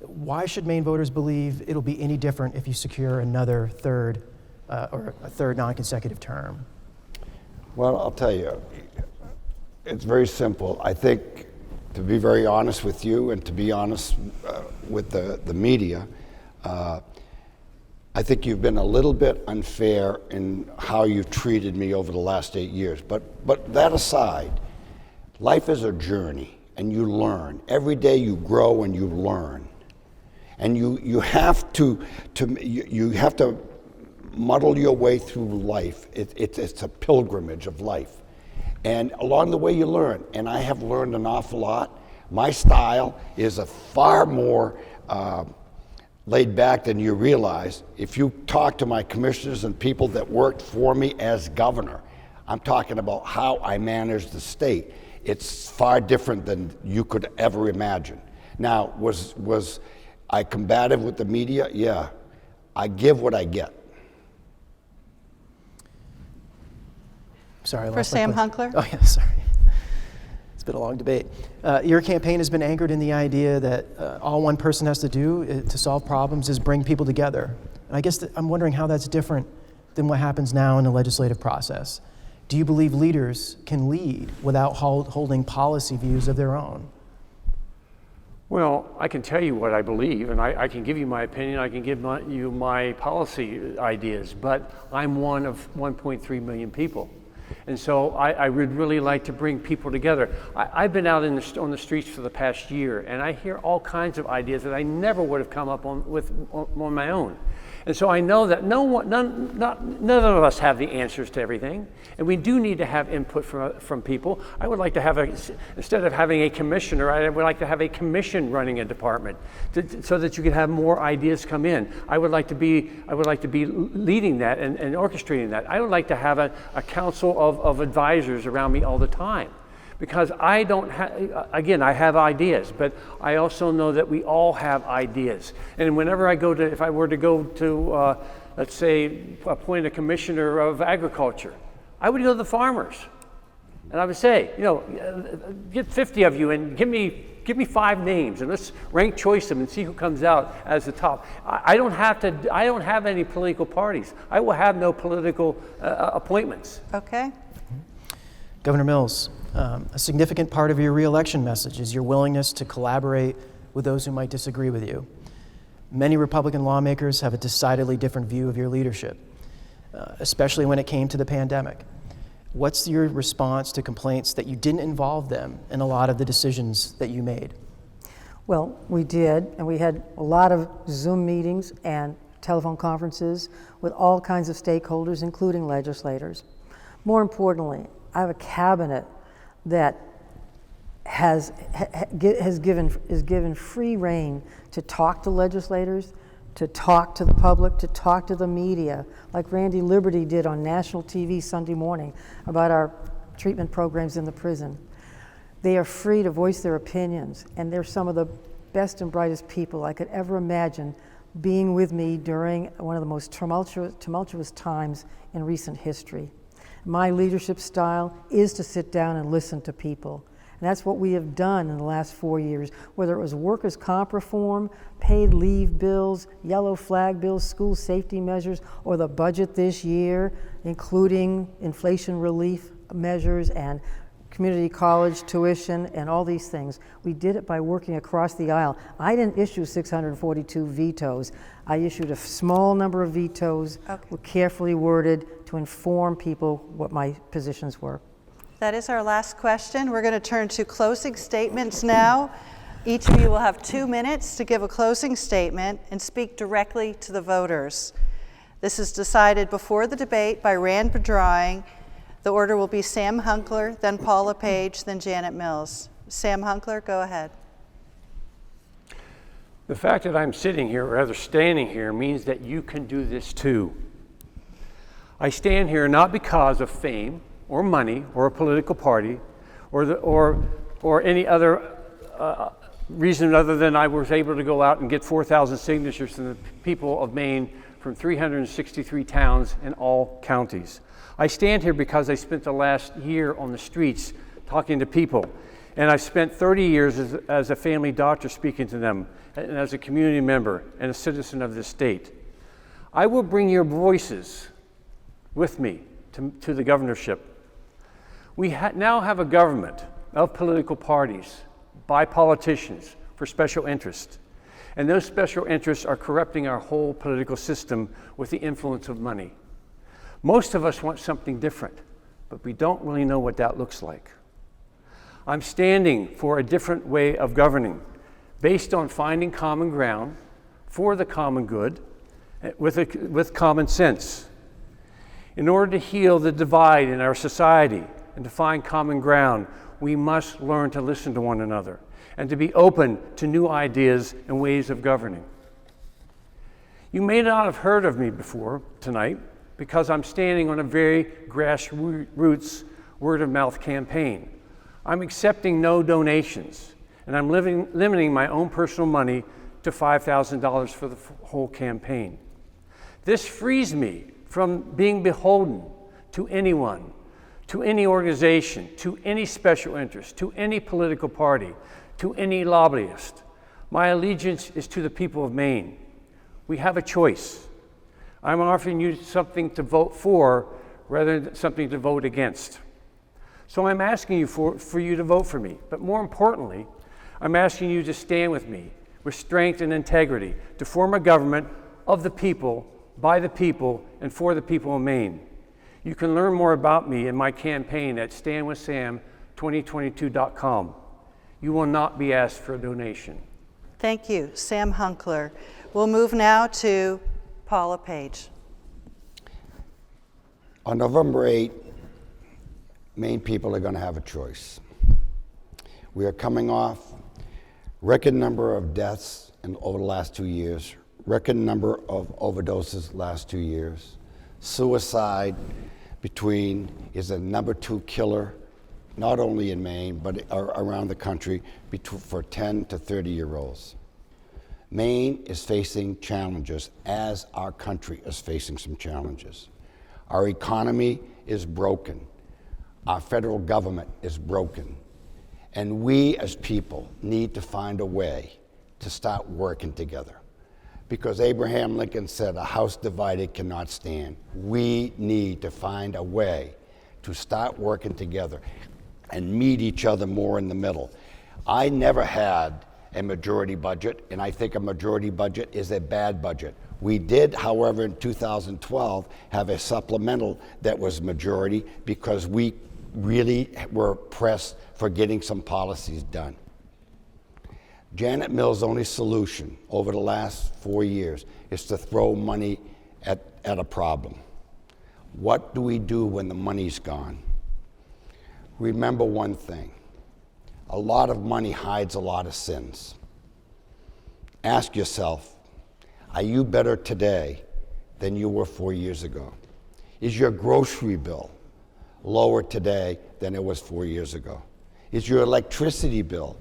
Speaker 2: Why should Maine voters believe it'll be any different if you secure another third non-consecutive term?
Speaker 4: Well, I'll tell you, it's very simple. I think, to be very honest with you and to be honest with the media, I think you've been a little bit unfair in how you've treated me over the last 8 years. But that aside, life is a journey, and you learn. Every day you grow and you learn. And you have to muddle your way through life. It's a pilgrimage of life. And along the way you learn. And I have learned an awful lot. My style is a far more laid back than you realize. If you talk to my commissioners and people that worked for me as governor, I'm talking about how I manage the state. It's far different than you could ever imagine. Now, was I combative with the media? Yeah. I give what I get.
Speaker 2: Sorry, I
Speaker 1: For
Speaker 2: lost my
Speaker 1: Sam
Speaker 2: place.
Speaker 1: Hunkler?
Speaker 2: Oh, yeah, sorry. It's been a long debate. Your campaign has been anchored in the idea that all one person has to do to solve problems is bring people together. And I guess I'm wondering how that's different than what happens now in the legislative process. Do you believe leaders can lead without holding policy views of their own?
Speaker 5: Well, I can tell you what I believe, and I can give you my opinion, I can give you my policy ideas, but I'm one of 1.3 million people. And so I would really like to bring people together. I've been out on the streets for the past year, and I hear all kinds of ideas that I never would have come up with on my own. And so I know that none of us have the answers to everything, and we do need to have input from people. I would like to have instead of having a commissioner, I would like to have a commission running a department, so that you can have more ideas come in. I would like to be leading that and orchestrating that. I would like to have a council of advisors around me all the time. Because I don't have, again, I have ideas, but I also know that we all have ideas. And whenever if I were to go to, let's say, appoint a commissioner of agriculture, I would go to the farmers. And I would say, get 50 of you and give me 5 names, and let's rank choice them and see who comes out as the top. I don't have any political parties. I will have no political appointments.
Speaker 1: Okay.
Speaker 2: Governor Mills, a significant part of your re-election message is your willingness to collaborate with those who might disagree with you. Many Republican lawmakers have a decidedly different view of your leadership, especially when it came to the pandemic. What's your response to complaints that you didn't involve them in a lot of the decisions that you made?
Speaker 3: Well, we did, and we had a lot of Zoom meetings and telephone conferences with all kinds of stakeholders, including legislators. More importantly, I have a cabinet that is given free rein to talk to legislators, to talk to the public, to talk to the media, like Randy Liberty did on national TV Sunday morning about our treatment programs in the prison. They are free to voice their opinions, and they're some of the best and brightest people I could ever imagine being with me during one of the most tumultuous times in recent history. My leadership style is to sit down and listen to people. And that's what we have done in the last 4 years, whether it was workers' comp reform, paid leave bills, yellow flag bills, school safety measures, or the budget this year, including inflation relief measures and community college tuition and all these things. We did it by working across the aisle. I didn't issue 642 vetoes. I issued a small number of vetoes, were carefully worded to inform people what my positions were.
Speaker 1: That is our last question. We're going to turn to closing statements now. Each of you will have 2 minutes to give a closing statement and speak directly to the voters. This is decided before the debate by random drawing. The order will be Sam Hunkler, then Paul LePage, then Janet Mills. Sam Hunkler, go ahead.
Speaker 5: The fact that I'm sitting here, or rather standing here, means that you can do this too. I stand here not because of fame or money or a political party or any other reason other than I was able to go out and get 4,000 signatures from the people of Maine from 363 towns in all counties. I stand here because I spent the last year on the streets talking to people, and I spent 30 years as a family doctor speaking to them, and as a community member and a citizen of this state. I will bring your voices with me to the governorship. We now have a government of political parties, by politicians, for special interest. And those special interests are corrupting our whole political system with the influence of money. Most of us want something different, but we don't really know what that looks like. I'm standing for a different way of governing, based on finding common ground for the common good with common sense. In order to heal the divide in our society and to find common ground, we must learn to listen to one another and to be open to new ideas and ways of governing. You may not have heard of me before tonight because I'm standing on a very grassroots word-of-mouth campaign. I'm accepting no donations, and I'm limiting my own personal money to $5,000 for the whole campaign. This frees me from being beholden to anyone, to any organization, to any special interest, to any political party, to any lobbyist. My allegiance is to the people of Maine. We have a choice. I'm offering you something to vote for rather than something to vote against. So I'm asking you for you to vote for me. But more importantly, I'm asking you to stand with me with strength and integrity to form a government of the people, by the people, and for the people of Maine. You can learn more about me and my campaign at standwithsam2022.com. You will not be asked for a donation.
Speaker 1: Thank you, Sam Hunkler. We'll move now to Paula Page.
Speaker 4: On November 8th, Maine people are going to have a choice. We are coming off record number of deaths over the last 2 years, record number of overdoses last 2 years. Suicide is the number 2 killer, not only in Maine, but around the country for 10 to 30-year-olds. Maine is facing challenges as our country is facing some challenges. Our economy is broken. Our federal government is broken. And we as people need to find a way to start working together. Because Abraham Lincoln said, a house divided cannot stand. We need to find a way to start working together and meet each other more in the middle. I never had a majority budget, and I think a majority budget is a bad budget. We did, however, in 2012, have a supplemental that was majority because we really were pressed for getting some policies done. Janet Mills' only solution over the last 4 years is to throw money at a problem. What do we do when the money's gone? Remember one thing. A lot of money hides a lot of sins. Ask yourself, are you better today than you were 4 years ago? Is your grocery bill lower today than it was 4 years ago? Is your electricity bill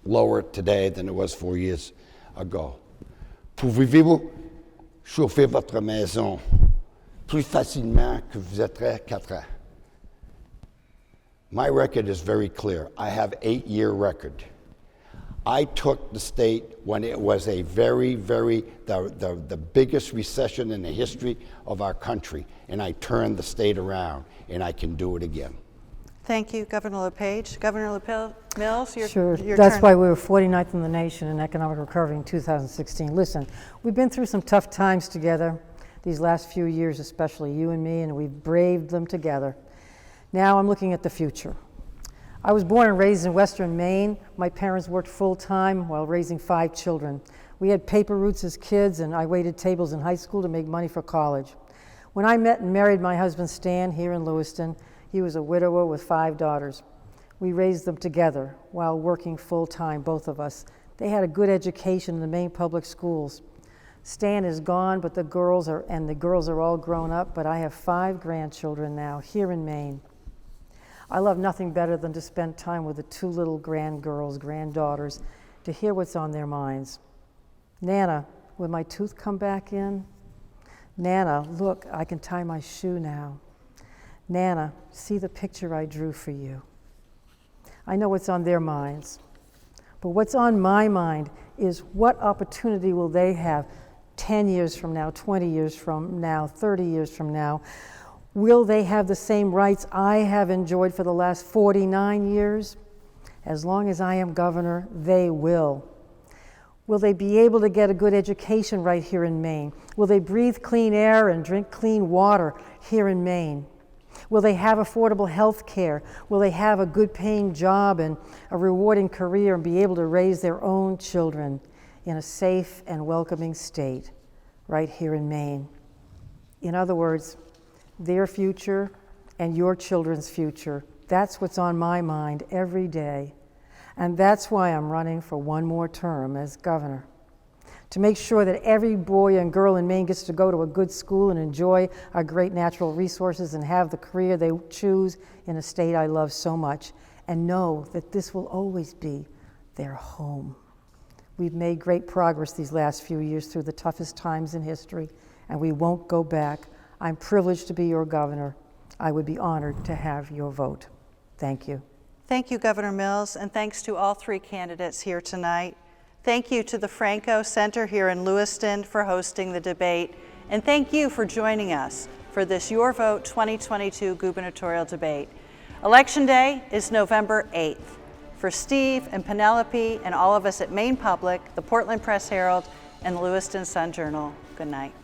Speaker 4: lower today than it was 4 years ago? Pouvez-vous chauffer votre maison plus facilement que vous êtes 4 ans? My record is very clear. I have 8-year record. I took the state when it was a the biggest recession in the history of our country, and I turned the state around, and I can do it again.
Speaker 1: Thank you, Governor LePage. Governor Mills, your
Speaker 3: Sure.
Speaker 1: your
Speaker 3: That's
Speaker 1: turn.
Speaker 3: why we were 49th in the nation in economic recovery in 2016. Listen, we've been through some tough times together these last few years, especially you and me, and we've braved them together. Now I'm looking at the future. I was born and raised in Western Maine. My parents worked full-time while raising 5 children. We had paper routes as kids, and I waited tables in high school to make money for college. When I met and married my husband Stan here in Lewiston, he was a widower with 5 daughters. We raised them together while working full-time, both of us. They had a good education in the Maine Public schools. Stan is gone, but the girls are all grown up, but I have 5 grandchildren now here in Maine. I love nothing better than to spend time with the 2 little granddaughters, to hear what's on their minds. Nana, will my tooth come back in? Nana, look, I can tie my shoe now. Nana, see the picture I drew for you. I know what's on their minds. But what's on my mind is what opportunity will they have 10 years from now, 20 years from now, 30 years from now? Will they have the same rights I have enjoyed for the last 49 years? As long as I am governor, they will. Will they be able to get a good education right here in Maine? Will they breathe clean air and drink clean water here in Maine? Will they have affordable health care? Will they have a good paying job and a rewarding career and be able to raise their own children in a safe and welcoming state right here in Maine? In other words, their future and your children's future, that's what's on my mind every day. And that's why I'm running for one more term as governor, to make sure that every boy and girl in Maine gets to go to a good school and enjoy our great natural resources and have the career they choose in a state I love so much, and know that this will always be their home. We've made great progress these last few years through the toughest times in history, and we won't go back. I'm privileged to be your governor. I would be honored to have your vote. Thank you.
Speaker 1: Thank you, Governor Mills, and thanks to all three candidates here tonight. Thank you to the Franco Center here in Lewiston for hosting the debate, and thank you for joining us for this Your Vote 2022 gubernatorial debate. Election Day is November 8th. For Steve and Penelope and all of us at Maine Public, the Portland Press Herald, and the Lewiston Sun Journal, good night.